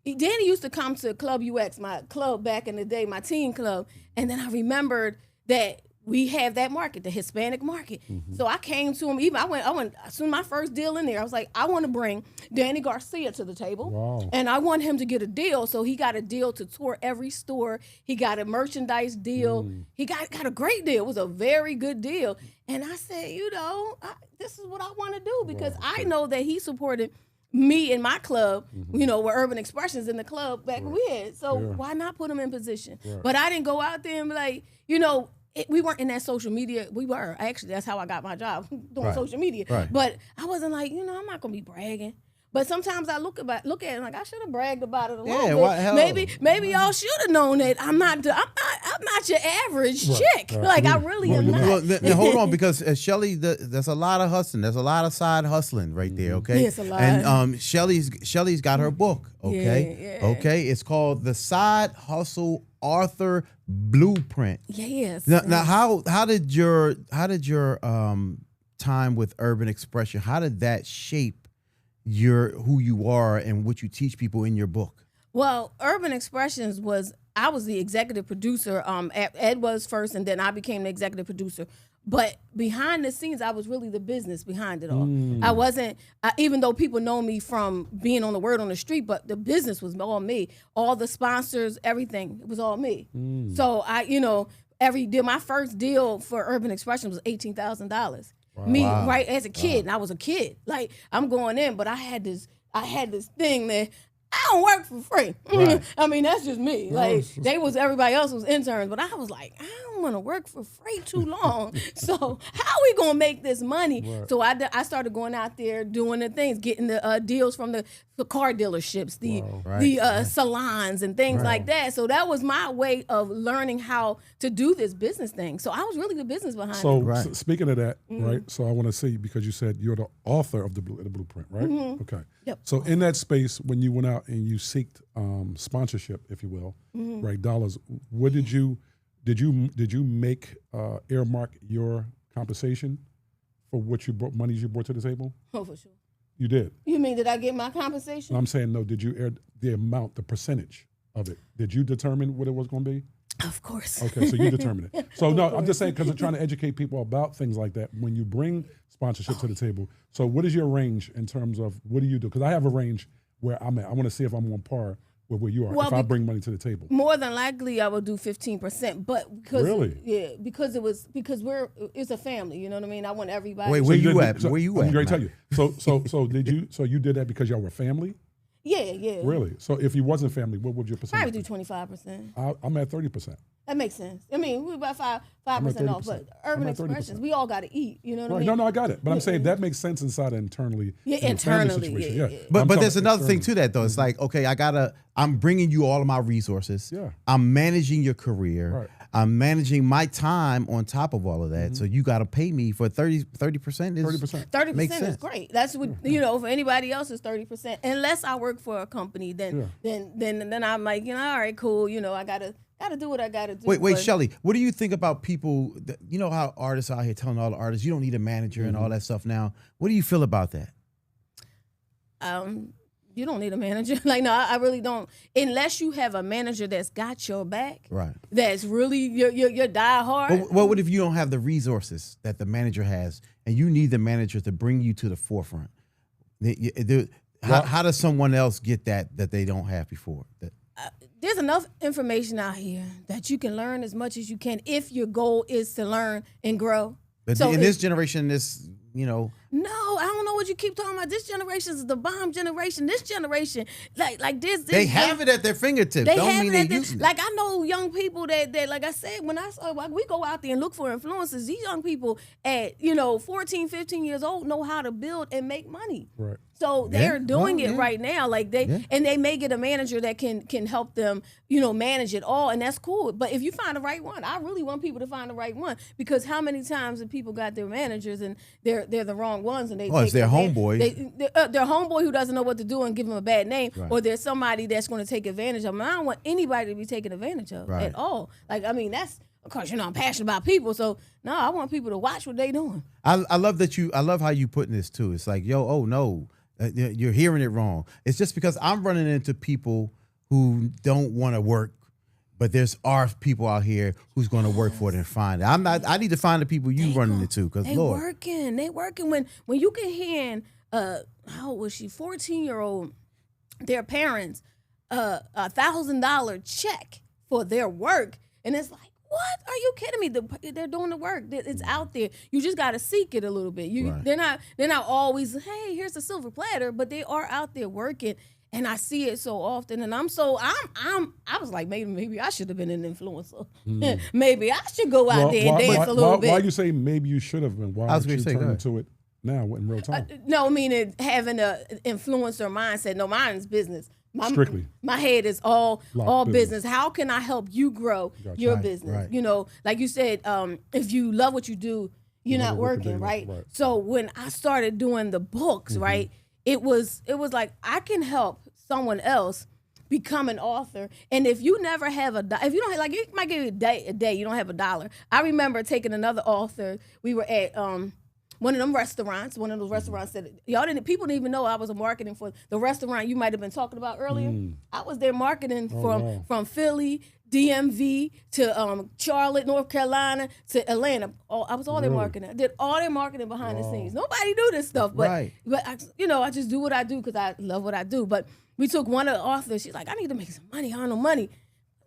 Danny used to come to Club UX, my club back in the day, my teen club. And then I remembered that we have that market, the Hispanic market. So I came to him. I went. As soon as my first deal in there, I was like, I want to bring Danny Garcia to the table, Wow. and I want him to get a deal. So he got a deal to tour every store. He got a merchandise deal. He got a great deal. It was a very good deal. And I said, this is what I want to do because I know that he supported me in my club, with Urban Xpressions in the club back when we had. So why not put him in position? Right. But I didn't go out there and be like, we weren't in that social media. We were. Actually, that's how I got my job, doing social media. Right. But I wasn't like, I'm not going to be bragging. But sometimes I look at it like I should have bragged about it a little bit. Maybe y'all should have known that I'm not your average chick. Right. Like I really am not. Well, now, hold on, because Shelly, there's a lot of hustling. There's a lot of side hustling right there. Okay, Yes, a lot. And Shelly's got her book. Okay, Yeah. Okay, it's called The Side Hustle Author Blueprint. Yes. Now, how did your time with Urban Xpression, how did that shape who you are and what you teach people in your book? Well, Urban Xpressions I was the executive producer. Ed was first, and then I became the executive producer. But behind the scenes, I was really the business behind it all. I wasn't, even though people know me from being on the word on the street, but the business was all me. All the sponsors, everything, it was all me. So my first deal for Urban Xpressions was $18,000. Wow. Right, as a kid, and I was a kid. Like, I'm going in, but I had this thing that I don't work for free. Right. I mean, that's just me. Like, everybody else was interns, but I was like, I don't want to work for free too long. So how are we going to make this money? Right. So I started going out there doing the things, getting the deals from the car dealerships, the salons and things like that. So that was my way of learning how to do this business thing. So I was really the business behind it. So speaking of that, right? So I want to see, because you said you're the author of the blueprint, right? Okay. Yep. So in that space, when you went out and you seeked sponsorship, if you will, right, dollars, what did you make earmark your compensation for what monies you brought to the table? Oh, for sure. You did. You mean did I get my compensation? I'm saying no. Did you air the amount, the percentage of it? Did you determine what it was going to be? Of course. Okay, so you determined it. So no, I'm just saying because I'm trying to educate people about things like that. When you bring sponsorship to the table, so what is your range in terms of what do you do? Because I have a range where I'm at. I want to see if I'm on par with where you are. Well, if I bring money to the table, more than likely I will do 15%. But because because it's a family. You know what I mean? I want everybody. Wait, where you at? Where you at? I'm going to tell you. So did you? So you did that because y'all were family? Yeah. Really? So if you wasn't family, what would your percentage? Probably do 25%. I'm at 30%. That makes sense. I mean, we're about 5% off, but Urban Xpressions, we all got to eat. You know what I mean? No, I got it. But I'm saying that makes sense inside internally. Yeah, in internally. Yeah. But there's another thing to that though. It's like, okay, I'm bringing you all of my resources. Yeah. I'm managing your career. Right. I'm managing my time on top of all of that. Mm-hmm. So you got to pay me for 30%. 30%. 30% is great. That's what for anybody else is 30%. Unless I work for a company, then I'm like, all right, cool. I gotta do what I gotta do. Wait, Shelly, what do you think about people? You know how artists out here telling all the artists you don't need a manager and all that stuff now. What do you feel about that? You don't need a manager. No, I really don't. Unless you have a manager that's got your back. Right. That's really your die hard. But what if you don't have the resources that the manager has and you need the manager to bring you to the forefront? How does someone else get that they don't have before? There's enough information out here that you can learn as much as you can if your goal is to learn and grow. But so in this generation, No, I don't know what you keep talking about. This generation is the bomb generation. This generation, like this. They have it at their fingertips. Don't mean they're using it. Like I know young people that like I said, when we go out there and look for influencers, these young people at 14, 15 years old know how to build and make money. Right. So they're doing it right now. Like and they may get a manager that can help them, manage it all, and that's cool. But if you find the right one, I really want people to find the right one, because how many times have people got their managers and they're the wrong ones and it's their homeboy. Their homeboy who doesn't know what to do and give them a bad name, or there's somebody that's going to take advantage of them. I don't want anybody to be taken advantage of at all. That's. Of course, I'm passionate about people, so no, I want people to watch what they doing. I love how you putting this too. It's like, no, you're hearing it wrong. It's just because I'm running into people who don't want to work, but there's people out here who's going to work for it and find it. I need to find the people you running into, because Lord, they working when you can hand how old was she, 14-year-old, their parents $1,000 check for their work, and it's like, what? Are you kidding me? They're doing the work. It's out there. You just got to seek it a little bit. They're not always, hey, here's a silver platter, but they are out there working, and I see it so often. And I was like, maybe I should have been an influencer. Maybe I should go out there and dance a little bit. Why you say maybe you should have been? Why would you turn into it now in real time? No, I mean having an influencer mindset. No, mine is business. Strictly. My head is all business. How can I help you grow your business? Right. Like you said, if you love what you do, you're not working, right? So when I started doing the books, right, it was like I can help someone else become an author. And if you never have if you don't have, you might give you a day, you don't have $1. I remember taking another author. We were at one of those restaurants said, people didn't even know I was marketing for the restaurant you might have been talking about earlier. I was there marketing from Philly, DMV to Charlotte, North Carolina to Atlanta. I was all their marketing. I did all their marketing behind the scenes. Nobody knew this stuff, but I just do what I do because I love what I do. But we took one of the authors. She's like, I need to make some money. I don't know money.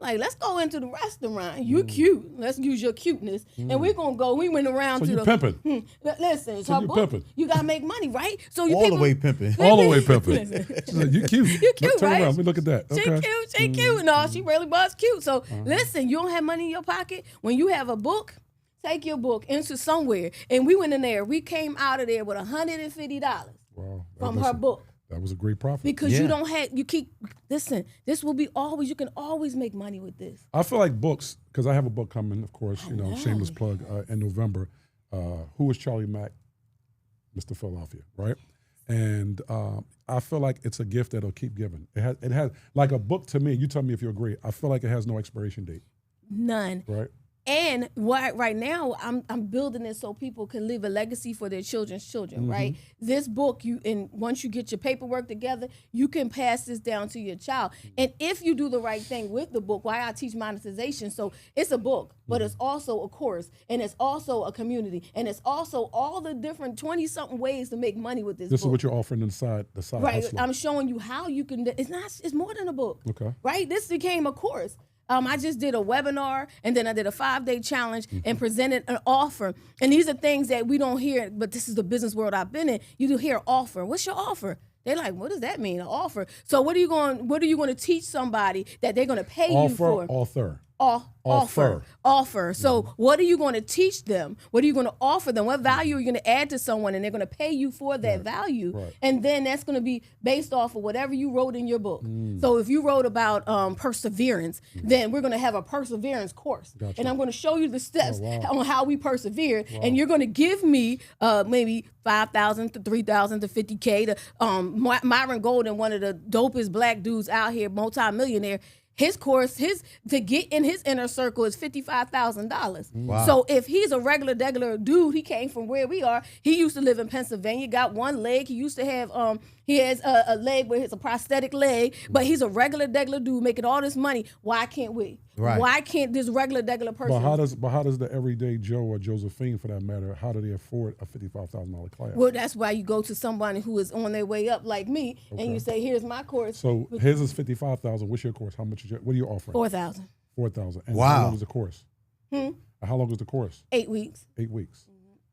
Like, let's go into the restaurant. You cute. Let's use your cuteness. And we're going to go. We went around to the... pimping. Listen, it's so her you book. Pimping. You got to make money, right? So all the way pimping. All the way pimping. You cute. You cute, Turn right? around. Let me look at that. She cute. No, she really was cute. So listen, you don't have money in your pocket. When you have a book, take your book into somewhere. And we went in there. We came out of there with $150 from her book. That was a great profit. Because this will be always, you can always make money with this. I feel like books, because I have a book coming, of course, shameless plug, in November. Who is Charlie Mack? Mr. Philadelphia, right? And I feel like it's a gift that'll keep giving. It has like a book to me, you tell me if you agree, I feel like it has no expiration date. None. Right? And right now, I'm building it so people can leave a legacy for their children's children, right? This book, once you get your paperwork together, you can pass this down to your child. And if you do the right thing with the book, why I teach monetization, so it's a book, but it's also a course, and it's also a community, and it's also all the different 20-something ways to make money with this book. This is what you're offering inside the side right, hustle. I'm showing you how you can, it's more than a book, Okay. right? This became a course. I just did a webinar, and then I did a 5-day challenge and presented an offer. And these are things that we don't hear, but this is the business world I've been in. You do hear offer. What's your offer? They're like, what does that mean, an offer? So what are you going to teach somebody that they're going to pay you for? Offer. So what are you going to teach them? What are you going to offer them? What value are you going to add to someone? And they're going to pay you for that value. Right. And then that's going to be based off of whatever you wrote in your book. So if you wrote about perseverance, then we're going to have a perseverance course. Gotcha. And I'm going to show you the steps on how we persevere. And you're going to give me maybe $5,000 to $3,000 to $50K to Myron Golden, one of the dopest black dudes out here, multi-millionaire. His course, to get in his inner circle is $55,000. Wow. So if he's a regular dude, he came from where we are. He used to live in Pennsylvania, got one leg. He used to have, he has a leg where it's a prosthetic leg, but he's a regular dude making all this money. Why can't we? Right. Why can't this regular person? But how does the everyday Joe or Josephine, for that matter, how do they afford a $55,000 class? Well, that's why you go to somebody who is on their way up like me, and you say, "Here's my course." So his is $55,000. What's your course? How much? What are you offering? $4,000. $4,000. And wow. How long is the course? How long is the course? 8 weeks. 8 weeks.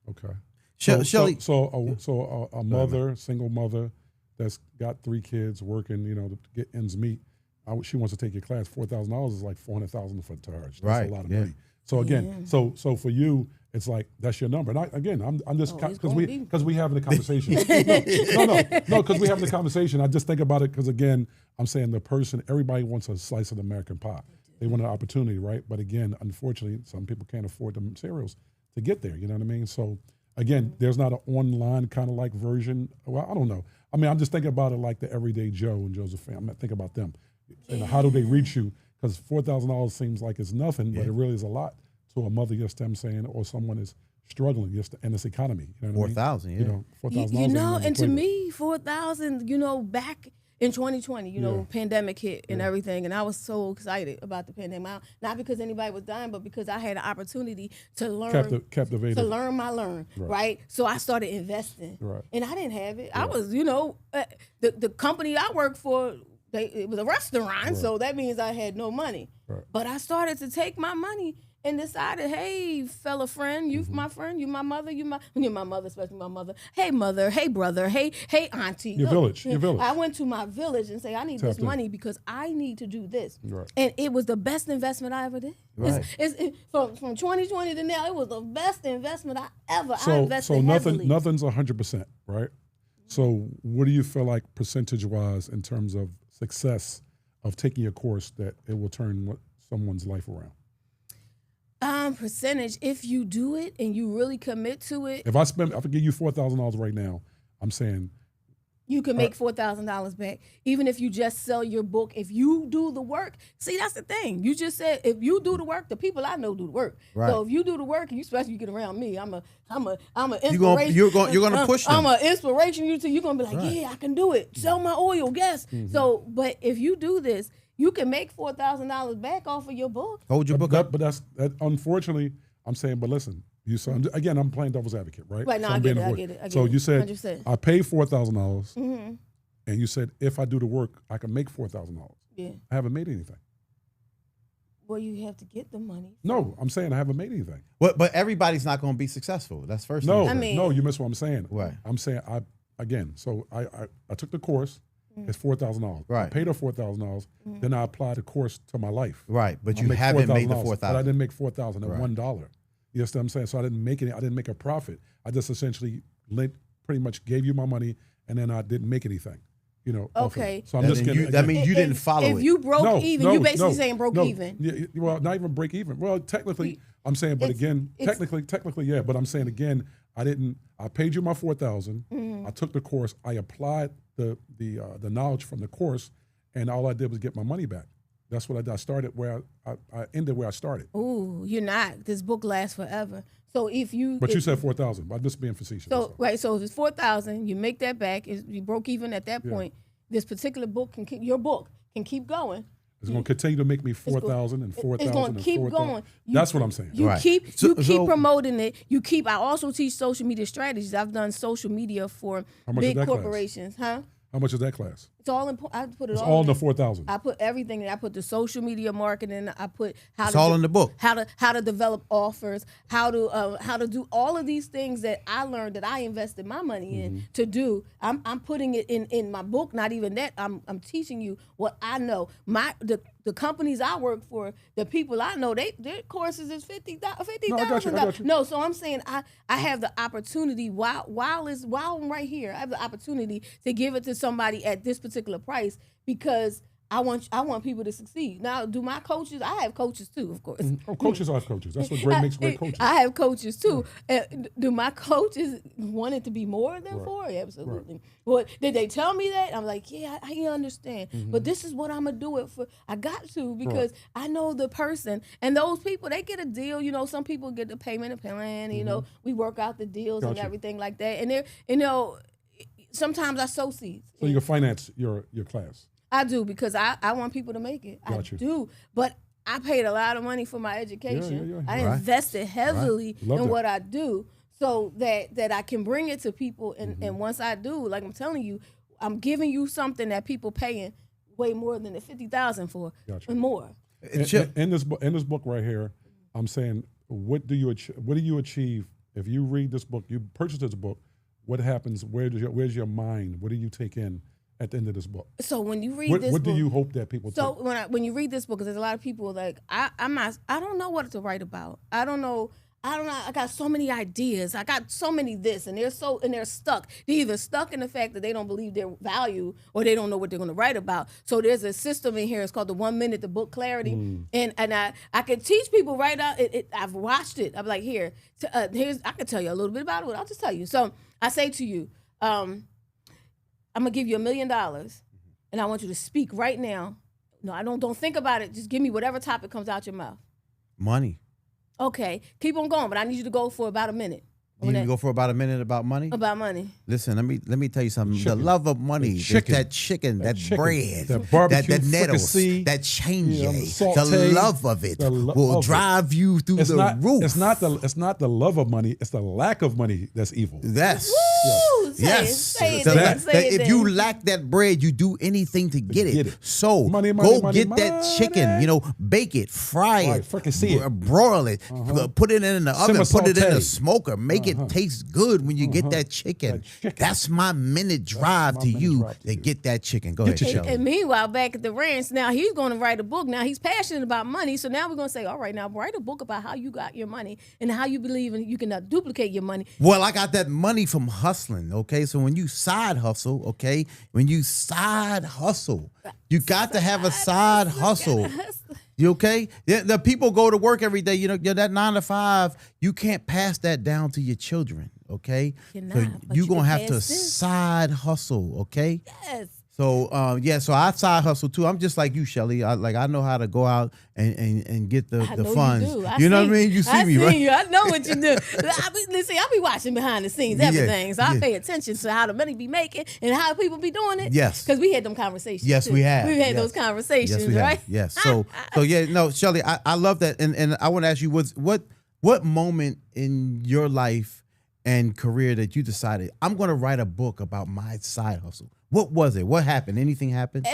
Okay. Shelly. So a mother, single mother, that's got 3 kids working, to get ends meet. She wants to take your class. $4,000 is like $400,000 to her. That's a lot of money. So again, so for you, it's like that's your number. And I'm just because we having a conversation. No, because we having a conversation. I just think about it because again, I'm saying everybody wants a slice of the American pie. They want an opportunity, right? But again, unfortunately, some people can't afford the materials to get there. You know what I mean? So again, there's not an online kind of like version. Well, I don't know. I mean, I'm just thinking about it like the everyday Joe and Josephine. I'm not thinking about them. How do they reach you? Because $4,000 seems like it's nothing, but it really is a lot to a mother. Just them saying, or someone is struggling just in this economy. You know what I mean? 4,000, yeah. $4,000. And to me, 4,000. Back in 2020, pandemic hit and everything, and I was so excited about the pandemic. Not because anybody was dying, but because I had an opportunity to learn, captivated. to learn, right? So I started investing, and I didn't have it. I was, the company I worked for. It was a restaurant, so that means I had no money. But I started to take my money and decided, hey, fella friend, you my friend, you my mother, you're my mother, especially my mother. Hey, mother, hey, brother, hey, auntie. Your village. I went to my village and say, I need this money because I need to do this. And it was the best investment I ever did. From 2020 to now, it was the best investment I invested heavily. So nothing's 100%, right? So what do you feel like percentage-wise in terms of success of taking a course that it will turn someone's life around? Percentage, if you do it and you really commit to it. If I give you $4,000 right now, I'm saying you can make $4,000 back, even if you just sell your book. If you do the work, see, that's the thing. You just said if you do the work, the people I know do the work. Right. So if you do the work, and especially you get around me, I'm an inspiration. You're gonna push them. I'm an inspiration. You're gonna be like, yeah, I can do it. Sell my oil, guess. So, but if you do this, you can make $4,000 back off of your book. Hold your book up. But that's unfortunately, I'm saying. But listen, again, I'm playing devil's advocate, right? Right. No, so I get it. So you said 100%. I pay $4,000, and you said if I do the work, I can make $4,000. Yeah. I haven't made anything. Well, you have to get the money. No, I'm saying I haven't made anything. But everybody's not going to be successful. That's first. No, thing. No, you missed what I'm saying. Right. I'm saying I took the course. It's $4,000. Right. I paid her $4,000. Then I applied the course to my life. Right. But you haven't made the $4,000. But I didn't make $4,000 at $1. You understand what I'm saying? So I didn't make any. I didn't make a profit. I just essentially pretty much gave you my money, and then I didn't make anything. Okay. So I'm just kidding. That means you didn't follow it. If you broke even, you basically saying broke even. Yeah, well, not even break even. Well, technically, I'm saying, but again, technically, yeah. But I'm saying again, I paid you my $4,000. I took the course. I applied the knowledge from the course, and all I did was get my money back. That's what I did. I started where I ended where I started. Ooh, you're not. This book lasts forever. So if you, But you said 4,000. I'm just being facetious. so right, so if it's 4,000, you make that back. You broke even at that point. This particular book your book can keep going. It's going to continue to make me 4,000 and 4,000. It's going to keep 4,000. going. That's what I'm saying. You Right. keep So- promoting it. I also teach social media strategies. I've done social media for How much is big that class? corporations, huh? How much is that class? It's all in. I put it It's all. all in in the it. 4,000. I put everything in. I put the social media marketing. I put how It's to all in the book. How to develop offers. How to do all of these things that I learned that I invested my money in to do. I'm putting it in my book. Not even that. I'm teaching you what I know. The companies I work for, the people I know, their courses is $50,000. No, I got you. No, so I'm saying I have the opportunity while I'm right here. I have the opportunity to give it to somebody at this particular price because I want people to succeed. Now, do my coaches? I have coaches too, of course. Oh, coaches are coaches. That's what makes great coaches. I have coaches too. Do my coaches want it to be more than 4? Absolutely. Well, did they tell me that? I'm like, yeah, I understand. But this is what I'm gonna do it for. I got to because I know the person and those people. They get a deal. You know, some people get the payment plan. You know, we work out the deals and everything like that. And they're, sometimes I sow seeds. So you can finance your class. I do because I want people to make it. I do, but I paid a lot of money for my education. Yeah. I invested heavily Love in that. what I do, so that I can bring it to people. And once I do, like I'm telling you, I'm giving you something that people paying way more than the $50,000 for and more. In this book right here, I'm saying, what do you achieve if you read this book? You purchase this book. What happens? Where's your mind? What do you take in at the end of this book? So when you read this what book, do you hope that people so take? when you read this book, because there's a lot of people like I don't know what to write about. I don't know. I got so many ideas. I got so many this, and they're stuck. They're either stuck in the fact that they don't believe their value, or they don't know what they're going to write about. So there's a system in here. It's called the 1 minute, the book clarity, and I can teach people right out. I've watched it. I'm like, here's I can tell you a little bit about it. I'll just tell you. So I say to you, I'm gonna give you $1 million, and I want you to speak right now. No, I don't think about it. Just give me whatever topic comes out your mouth. Money. Okay, keep on going, but I need you to go for about a minute. You need to go for about a minute about money? About money. Listen, let me tell you something. Chicken. The love of money, that chicken, that bread, that barbecue that nettles, fricassee, that change, the the saute, love of it the love will of it. drive you through the roof. It's not the love of money. It's the lack of money that's evil. Yes. Woo! Yes. Say it The then, lack- say it if you then. lack that bread, you do anything to get get it. it. So Money, go money, get money, that chicken, money. bake it, fry Right, it, fricassee it. broil it, put it in the oven, Simmer put it in saute. the smoker, make it taste good when you get that chicken. That's my minute drive to you to get that chicken. Go ahead, your Shelly. And meanwhile, back at the ranch, now he's going to write a book. Now he's passionate about money, so now we're going to say, all right, now write a book about how you got your money and how you believe you can duplicate your money. Well, I got that money from hustling, okay? So when you side hustle, okay? When you side hustle, you got to have a side hustle. You okay? The people go to work every day. You know, that 9 to 5, you can't pass that down to your children, okay? You're So not, but you're you going to can have to pass this. side hustle, okay? Yes. So so I side hustle too. I'm just like you, Shelly. I know how to go out and get the I know funds. You, do. You know what I mean? You see me, right? You. I know what you do. I be watching behind the scenes, everything. So I pay attention to how the money be making and how people be doing it. Yes. Because we had them conversations. Yes, too. we have. We've had Yes. those conversations, Yes, we right? have. Yes. So Shelly, I love that, and I want to ask you, what moment in your life and career that you decided I'm going to write a book about my side hustle? What was it? What happened? Anything happened?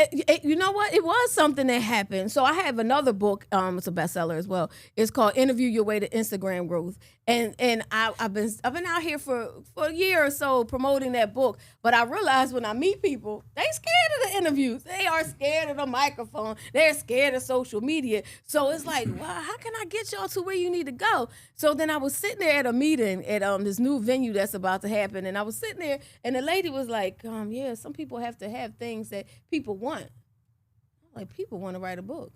You know what? It was something that happened. So I have another book. It's a bestseller as well. It's called "Interview Your Way to Instagram Growth," and I've been out here for a year or so promoting that book. But I realized when I meet people, they scared of the interviews. They are scared of the microphone. They're scared of social media. So it's like, well, how can I get y'all to where you need to go? So then I was sitting there at a meeting at this new venue that's about to happen, and I was sitting there, and the lady was like, yeah, some people have to have things that people want. I'm like, people want to write a book.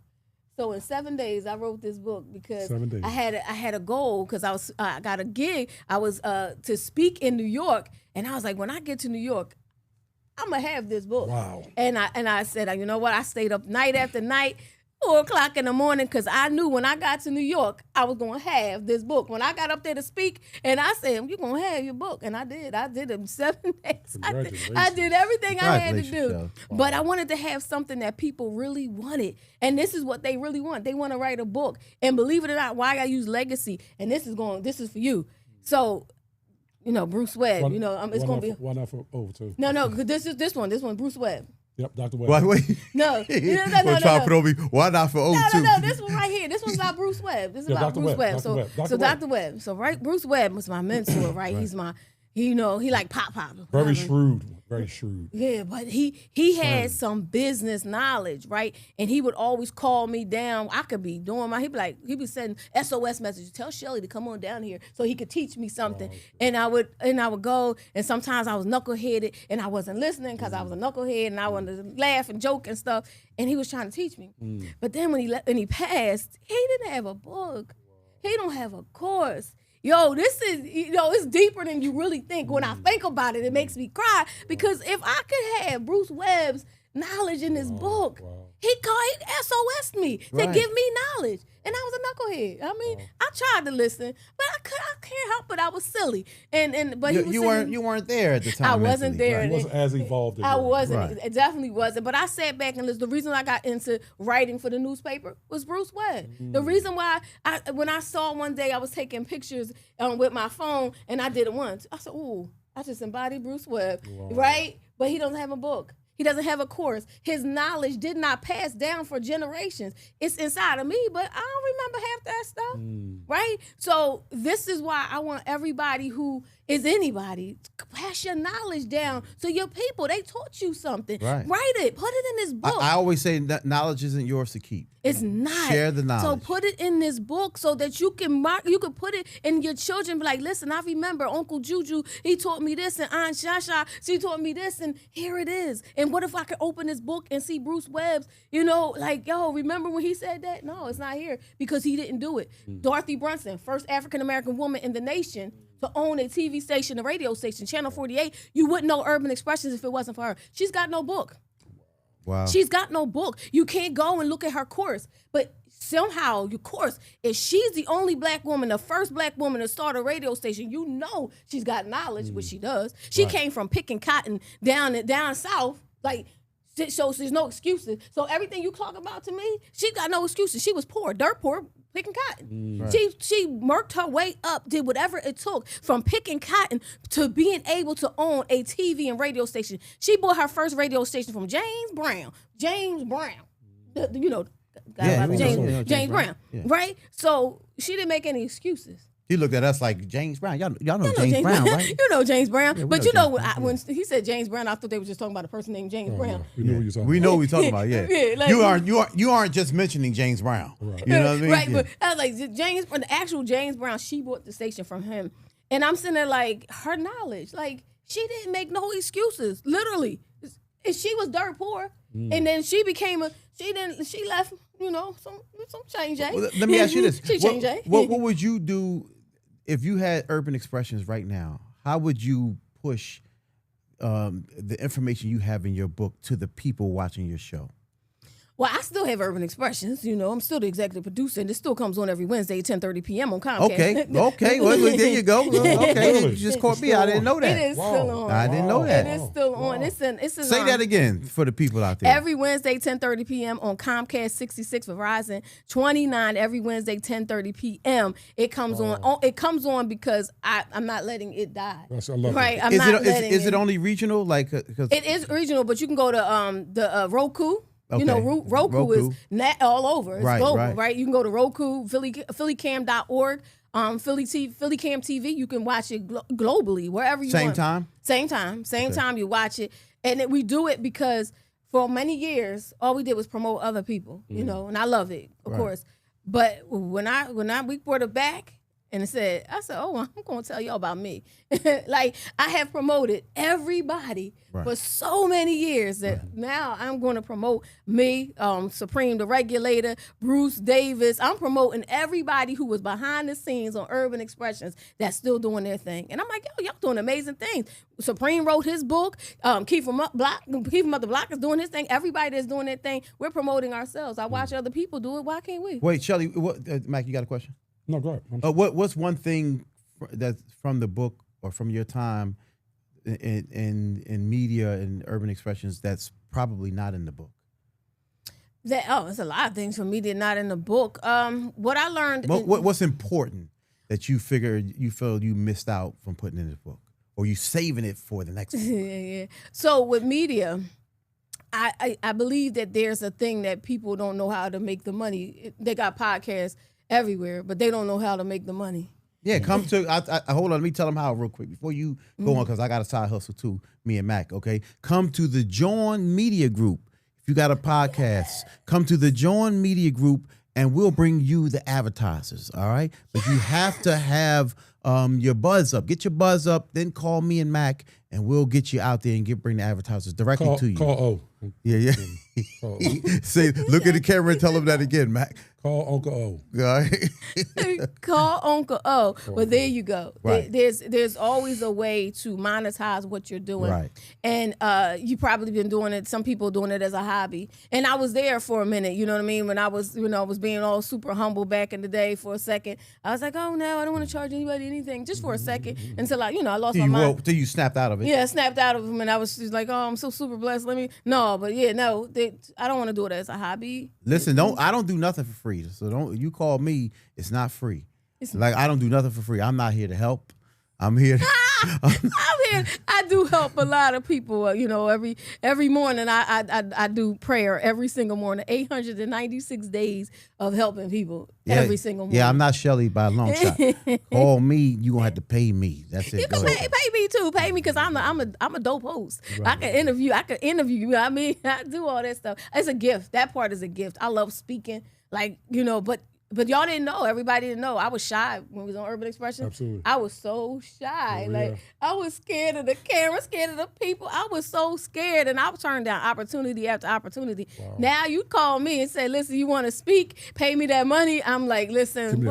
So in 7 days, I wrote this book because 7 days. I had a goal because I got a gig. I was to speak in New York, and I was like, when I get to New York, I'm gonna have this book. Wow. And I said, you know what? I stayed up night after night. 4:00 in the morning because I knew when I got to New York, I was going to have this book. When I got up there to speak, and I said, you're going to have your book. And I did. I did it in 7 days. I did everything I had to do. Wow. But I wanted to have something that people really wanted. And this is what they really want. They want to write a book. And believe it or not, why I use legacy, and this is for you. So, Bruce Webb, it's going to be. One out for two. No, this one, Bruce Webb. Yep, Dr. Webb. Wait. No. Why not for 02? No, this one right here. This one's about Bruce Webb. This is about Dr. Bruce Webb. Dr. Dr. Webb. So, right, Bruce Webb was my mentor, right? He's my, he like pop. Very shrewd. Very shrewd. Yeah, but he had some business knowledge, right? And he would always call me down. I could be doing he'd be sending SOS messages. Tell Shelly to come on down here so he could teach me something. And I would go, and sometimes I was knuckleheaded and I wasn't listening because I was a knucklehead and I wanted to laugh and joke and stuff. And he was trying to teach me. But then when he passed, he didn't have a book. He don't have a course. Yo, this is, it's deeper than you really think. When I think about it, it makes me cry because if I could have Bruce Webb's knowledge in this book, he SOS'd me to give me knowledge. And I was a knucklehead. I mean, I tried to listen, but I can't help it. I was silly. But you weren't there at the time. I wasn't there. He wasn't as evolved as I wasn't. Right. It definitely wasn't. But I sat back and listened. The reason I got into writing for the newspaper was Bruce Webb. The reason why when I saw one day I was taking pictures with my phone and I did it once, I said, ooh, I just embodied Bruce Webb, right? But he doesn't have a book. He doesn't have a course. His knowledge did not pass down for generations. It's inside of me, but I don't remember half that stuff, right? So this is why I want everybody who is anybody to pass your knowledge down so your people, they taught you something. Right. Write it. Put it in this book. I always say that knowledge isn't yours to keep. It's not. Share the knowledge. So put it in this book so that you can put it in your children. Be like, listen, I remember Uncle Juju, he taught me this, and Aunt Shasha, she taught me this, and here it is. And what if I could open this book and see Bruce Webb's, remember when he said that? No, it's not here because he didn't do it. Dorothy Brunson, first African-American woman in the nation to own a TV station, a radio station, Channel 48. You wouldn't know Urban Xpressions if it wasn't for her. She's got no book. Wow. She's got no book. You can't go and look at her course. But somehow, your course, if she's the only black woman, the first black woman to start a radio station, she's got knowledge, which she does. She came from picking cotton down south, so there's no excuses. So everything you talk about to me, she got no excuses. She was poor, dirt poor, picking cotton. She worked her way up, did whatever it took from picking cotton to being able to own a TV and radio station. She bought her first radio station from James Brown. James Brown, Brown, right? So she didn't make any excuses. He looked at us like James Brown. Y'all know James Brown, right? You know James Brown. Yeah, but when he said James Brown, I thought they were just talking about a person named James Brown. Yeah. We know what you're talking about. Yeah. Yeah, you aren't just mentioning James Brown. Right. You know what I mean? Right. But I was like, the actual James Brown, she bought the station from him. And I'm sitting there like, her knowledge, like, she didn't make no excuses, literally. And she was dirt poor. And then she left, some change. Well, let me ask you this. She changed. What would you do if you had Urban Xpressions right now? How would you push the information you have in your book to the people watching your show? Well, I still have Urban Xpressions. I'm still the executive producer, and it still comes on every Wednesday at 10:30 p.m. on Comcast. Okay. Well, there you go. Okay, you just caught me. I didn't know that. It is still on. I didn't know that. It is still on. Say that again for the people out there. Every Wednesday, 10:30 p.m. on Comcast 66, Verizon 29. Every Wednesday, 10:30 p.m. It comes on. It comes on because I'm not letting it die. Yes, I love right. it. I'm not letting Is it only regional? It is regional, but you can go to the Roku. Okay. Roku is all over. It's global, right? You can go to Roku, phillycam.org, Phillycam TV. You can watch it globally, wherever you want. Same time you watch it. And we do it because for many years, all we did was promote other people, and I love it, of course. But when we brought it back, and it said, I said, oh, I'm going to tell y'all about me. Like, I have promoted everybody for so many years that now I'm going to promote me, Supreme the Regulator, Bruce Davis. I'm promoting everybody who was behind the scenes on Urban Xpressions that's still doing their thing. And I'm like, yo, y'all doing amazing things. Supreme wrote his book. Keep him up the block is doing his thing. Everybody that's doing their thing, we're promoting ourselves. I watch other people do it. Why can't we? Wait, Shelly, Mac, you got a question? No, go ahead. What's one thing that's from the book or from your time in media and Urban Xpressions that's probably not in the book? It's a lot of things for media not in the book. What I learned. What's important that you feel you missed out from putting in this book, or you saving it for the next book? Yeah. So with media, I believe that there's a thing that people don't know how to make the money. They got podcasts everywhere, but they don't know how to make the money. Yeah, come to. I hold on. Let me tell them how real quick before you go on, because I got a side hustle too. Me and Mac. Okay, come to the Jawn Media Group. If you got a podcast, come to the Jawn Media Group, and we'll bring you the advertisers. All right, but you have to have your buzz up. Get your buzz up, then call me and Mac, and we'll get you out there and bring the advertisers directly to you. Call O. Yeah. Say, look at the camera and tell them that again, Mac. Call Uncle O. All right. Call Uncle O. Well, there you go. Right. There's always a way to monetize what you're doing. Right. And you probably been doing it. Some people doing it as a hobby. And I was there for a minute. You know what I mean? When I was being all super humble back in the day for a second. I was like, oh no, I don't want to charge anybody anything, just for a second, until I lost my mind. Till you snapped out of it. Yeah, I snapped out of them, and I was just like, oh, I'm so super blessed. I don't want to do it as a hobby. Listen, I don't do nothing for free. So don't you call me. It's not free. I don't do nothing for free. I'm not here to help. I'm here. I'm here. I do help a lot of people. Every morning I do prayer every single morning. 896 days of helping people every single morning. Yeah, I'm not Shelly by a long shot. Call me. You gonna have to pay me. That's it. You can pay me too. Pay me because I'm a dope host. Right. I can interview you. I mean, I do all that stuff. It's a gift. That part is a gift. I love speaking. But y'all didn't know. Everybody didn't know. I was shy when we was on Urban Xpressions. Absolutely. I was so shy. I was scared of the camera, scared of the people. I was so scared, and I was turning down opportunity after opportunity. Wow. Now you call me and say, listen, you want to speak? Pay me that money. I'm like, listen,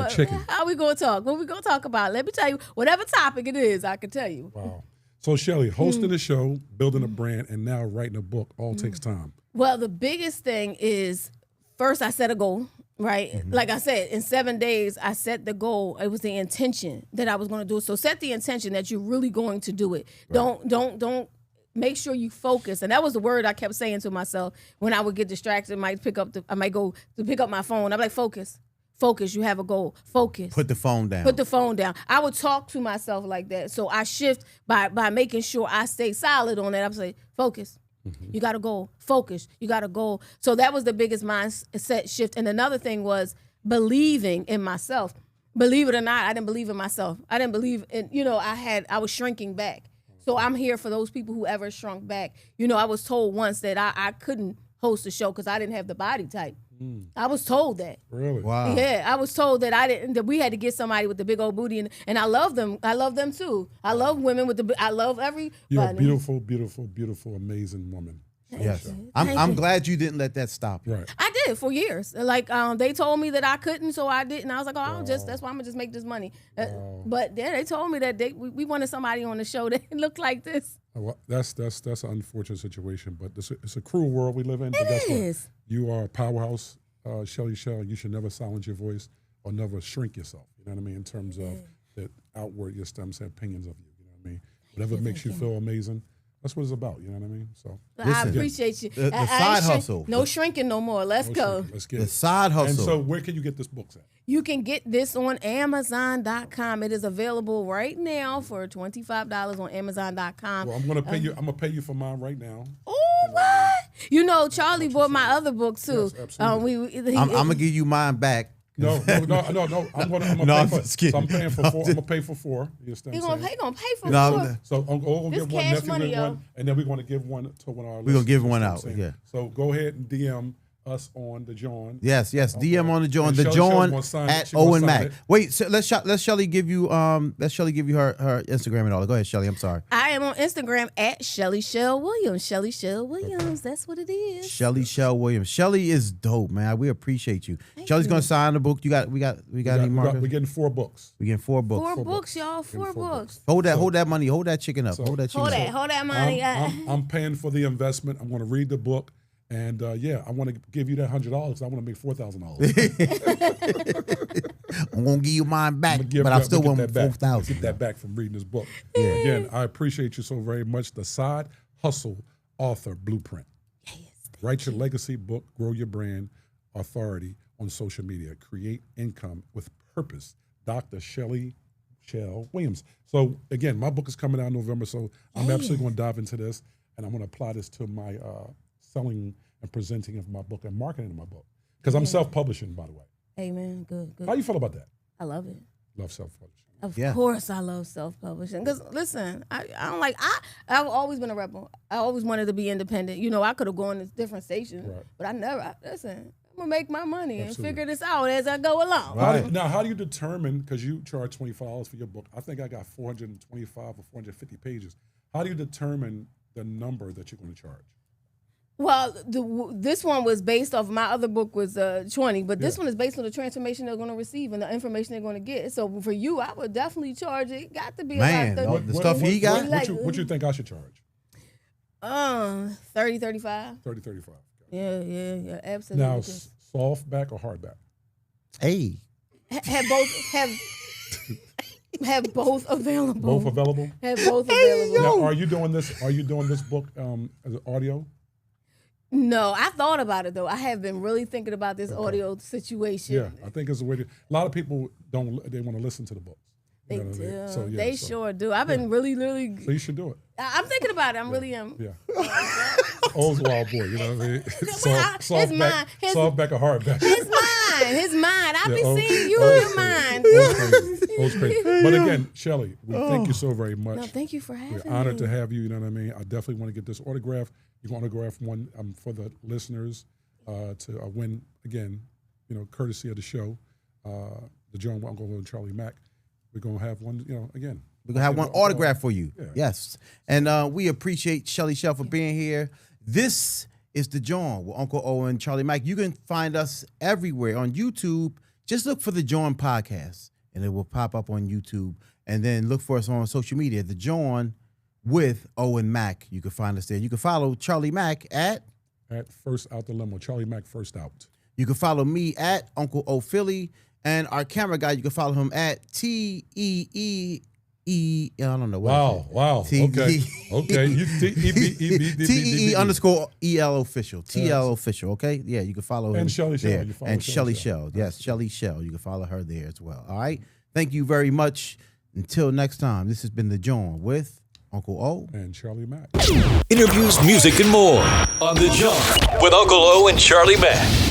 how we going to talk? What we going to talk about? Let me tell you, whatever topic it is, I can tell you. Wow. So, Shelly, hosting a show, building a brand, and now writing a book all takes time. Well, the biggest thing is, first I set a goal. Right. Mm-hmm. Like I said, in 7 days, I set the goal. It was the intention that I was going to do it. So set the intention that you're really going to do it. Right. Don't make sure you focus. And that was the word I kept saying to myself when I would get distracted. I might go to pick up my phone. I'm like, focus. Focus. You have a goal. Focus. Put the phone down. I would talk to myself like that. So I shift by making sure I stay solid on that. I'm saying, focus. Mm-hmm. You got to go. Focus. You got to go. So that was the biggest mindset shift. And another thing was believing in myself. Believe it or not, I didn't believe in myself. I didn't believe in, I was shrinking back. So I'm here for those people who ever shrunk back. I was told once that I couldn't host a show because I didn't have the body type. I was told that. Really? Wow. Yeah, I was told that we had to get somebody with the big old booty, and I love them. I love them too. I love women I love everybody. You're a beautiful, beautiful, beautiful, amazing woman. Yes. I'm glad you didn't let that stop you. Right. I did for years. They told me that I couldn't, so I didn't. I was like, that's why I'm gonna just make this money. But then they told me that we wanted somebody on the show that looked like this. Well, that's an unfortunate situation, but it's a cruel world we live in. It is. You are a powerhouse, Shelly Shell. You should never silence your voice or never shrink yourself. You know what I mean? In terms of the outward, your opinions of you. You know what I mean? Whatever makes you feel amazing. That's what it's about, you know what I mean? So I appreciate you. The side hustle. No shrinking no more. Let's go. Let's get the side hustle. And so where can you get this book at? You can get this on Amazon.com. It is available right now for $25 on Amazon.com. Well, I'm gonna pay you. I'm gonna pay you for mine right now. Oh, what? Charlie bought my other book too. Yes, absolutely. I'm gonna give you mine back. No. I'm gonna pay for. So I'm paying for 4. I'm gonna pay for 4. You understand? He's gonna pay for 4. So we'll this give one, cash nephew money, one, and then we're gonna give one to one of our. We're gonna give one out. Yeah. So go ahead and DM us on the Jawn. Yes. DM on the Jawn. And The Shelly Jawn gonna sign it. at She gonna Owen sign Mack. it. Wait, so let's Shelly give you her Instagram and all. Go ahead, Shelly. I'm sorry. I am on Instagram at Shelly Shell Williams. Shelly Shell Williams. That's what it is. Shelly Shell Williams. Shelly is dope, man. We appreciate you. Shelly's gonna sign the book. We got any markers? We're getting 4 books. We getting 4 books. Four books, y'all. 4 books. Hold that money. Hold that chicken up. Hold that chicken up. Hold that money. I'm paying for the investment. I'm going to read the book. And I want to give you that $100. I want to make $4,000. I'm gonna give you mine back, but I still want $4,000. Get that back from reading this book. Yeah. Again, I appreciate you so very much. The Side Hustle Author Blueprint. Yes, Write your legacy book, grow your brand, authority on social media, create income with purpose. Dr. Shelly Shell Williams. So again, my book is coming out in November, so I'm absolutely going to dive into this, and I'm going to apply this to my selling and presenting of my book and marketing of my book. Because I'm self-publishing, by the way. Amen. Good. How you feel about that? I love it. Love self-publishing. Of course, I love self-publishing. Because listen, I've always been a rebel. I always wanted to be independent. You know, I could have gone to different stations, but I never. Listen, I'm gonna make my money and figure this out as I go along. Right. Now, how do you determine? Because you charge $25 for your book. I think I got 425 or 450 pages. How do you determine the number that you're going to charge? Well, this one was based off, my other book was 20, but this one is based on the transformation they're going to receive and the information they're going to get. So for you, I would definitely charge it. Got to be the stuff he got. What you think I should charge? 30, 35. 30, 35. Yeah, absolutely. Now, softback or hardback? Hey. Have both available. Both available? Have both available. Now, are you doing this book as audio? No, I thought about it though. I have been really thinking about this audio situation. Yeah, I think it's a way to. A lot of people they want to listen to the books. They do. So, they sure do. I've been really. So you should do it. I'm thinking about it. I really am. Yeah. Old wild boy, you know what I mean? Softback or hardback. His mind. I've been seeing you in your mind. Old's crazy. But again, Shelly, we thank you so very much. No, thank you for having me. We're honored to have you. You know what I mean? I definitely want to get this autograph. You can autograph one for the listeners to win, again, courtesy of the show, the Jawn with Uncle O Charlie Mack. We're going to have one, again. We're going to have one autograph for you. Yeah. Yes. And we appreciate Shelly Shell for being here. This is the Jawn with Uncle O and Charlie Mack. You can find us everywhere on YouTube. Just look for the Jawn podcast, and it will pop up on YouTube. And then look for us on social media, the Jawn with Owen Mack. You can find us there. You can follow Charlie Mack at First Out the Limo. Charlie Mack First Out. You can follow me at Uncle O Philly. And our camera guy, you can follow him at TEEE. I don't know what. Wow. Okay. TEE_EL official. TL official. Okay. Yeah, you can follow him. And Shelly Shell. And Shelly Shell. Yes, Shelly Shell. You can follow her there as well. All right. Thank you very much. Until next time, this has been the Jawn with Uncle O and Charlie Mack. Interviews, music, and more on the Jawn with Uncle O and Charlie Mack.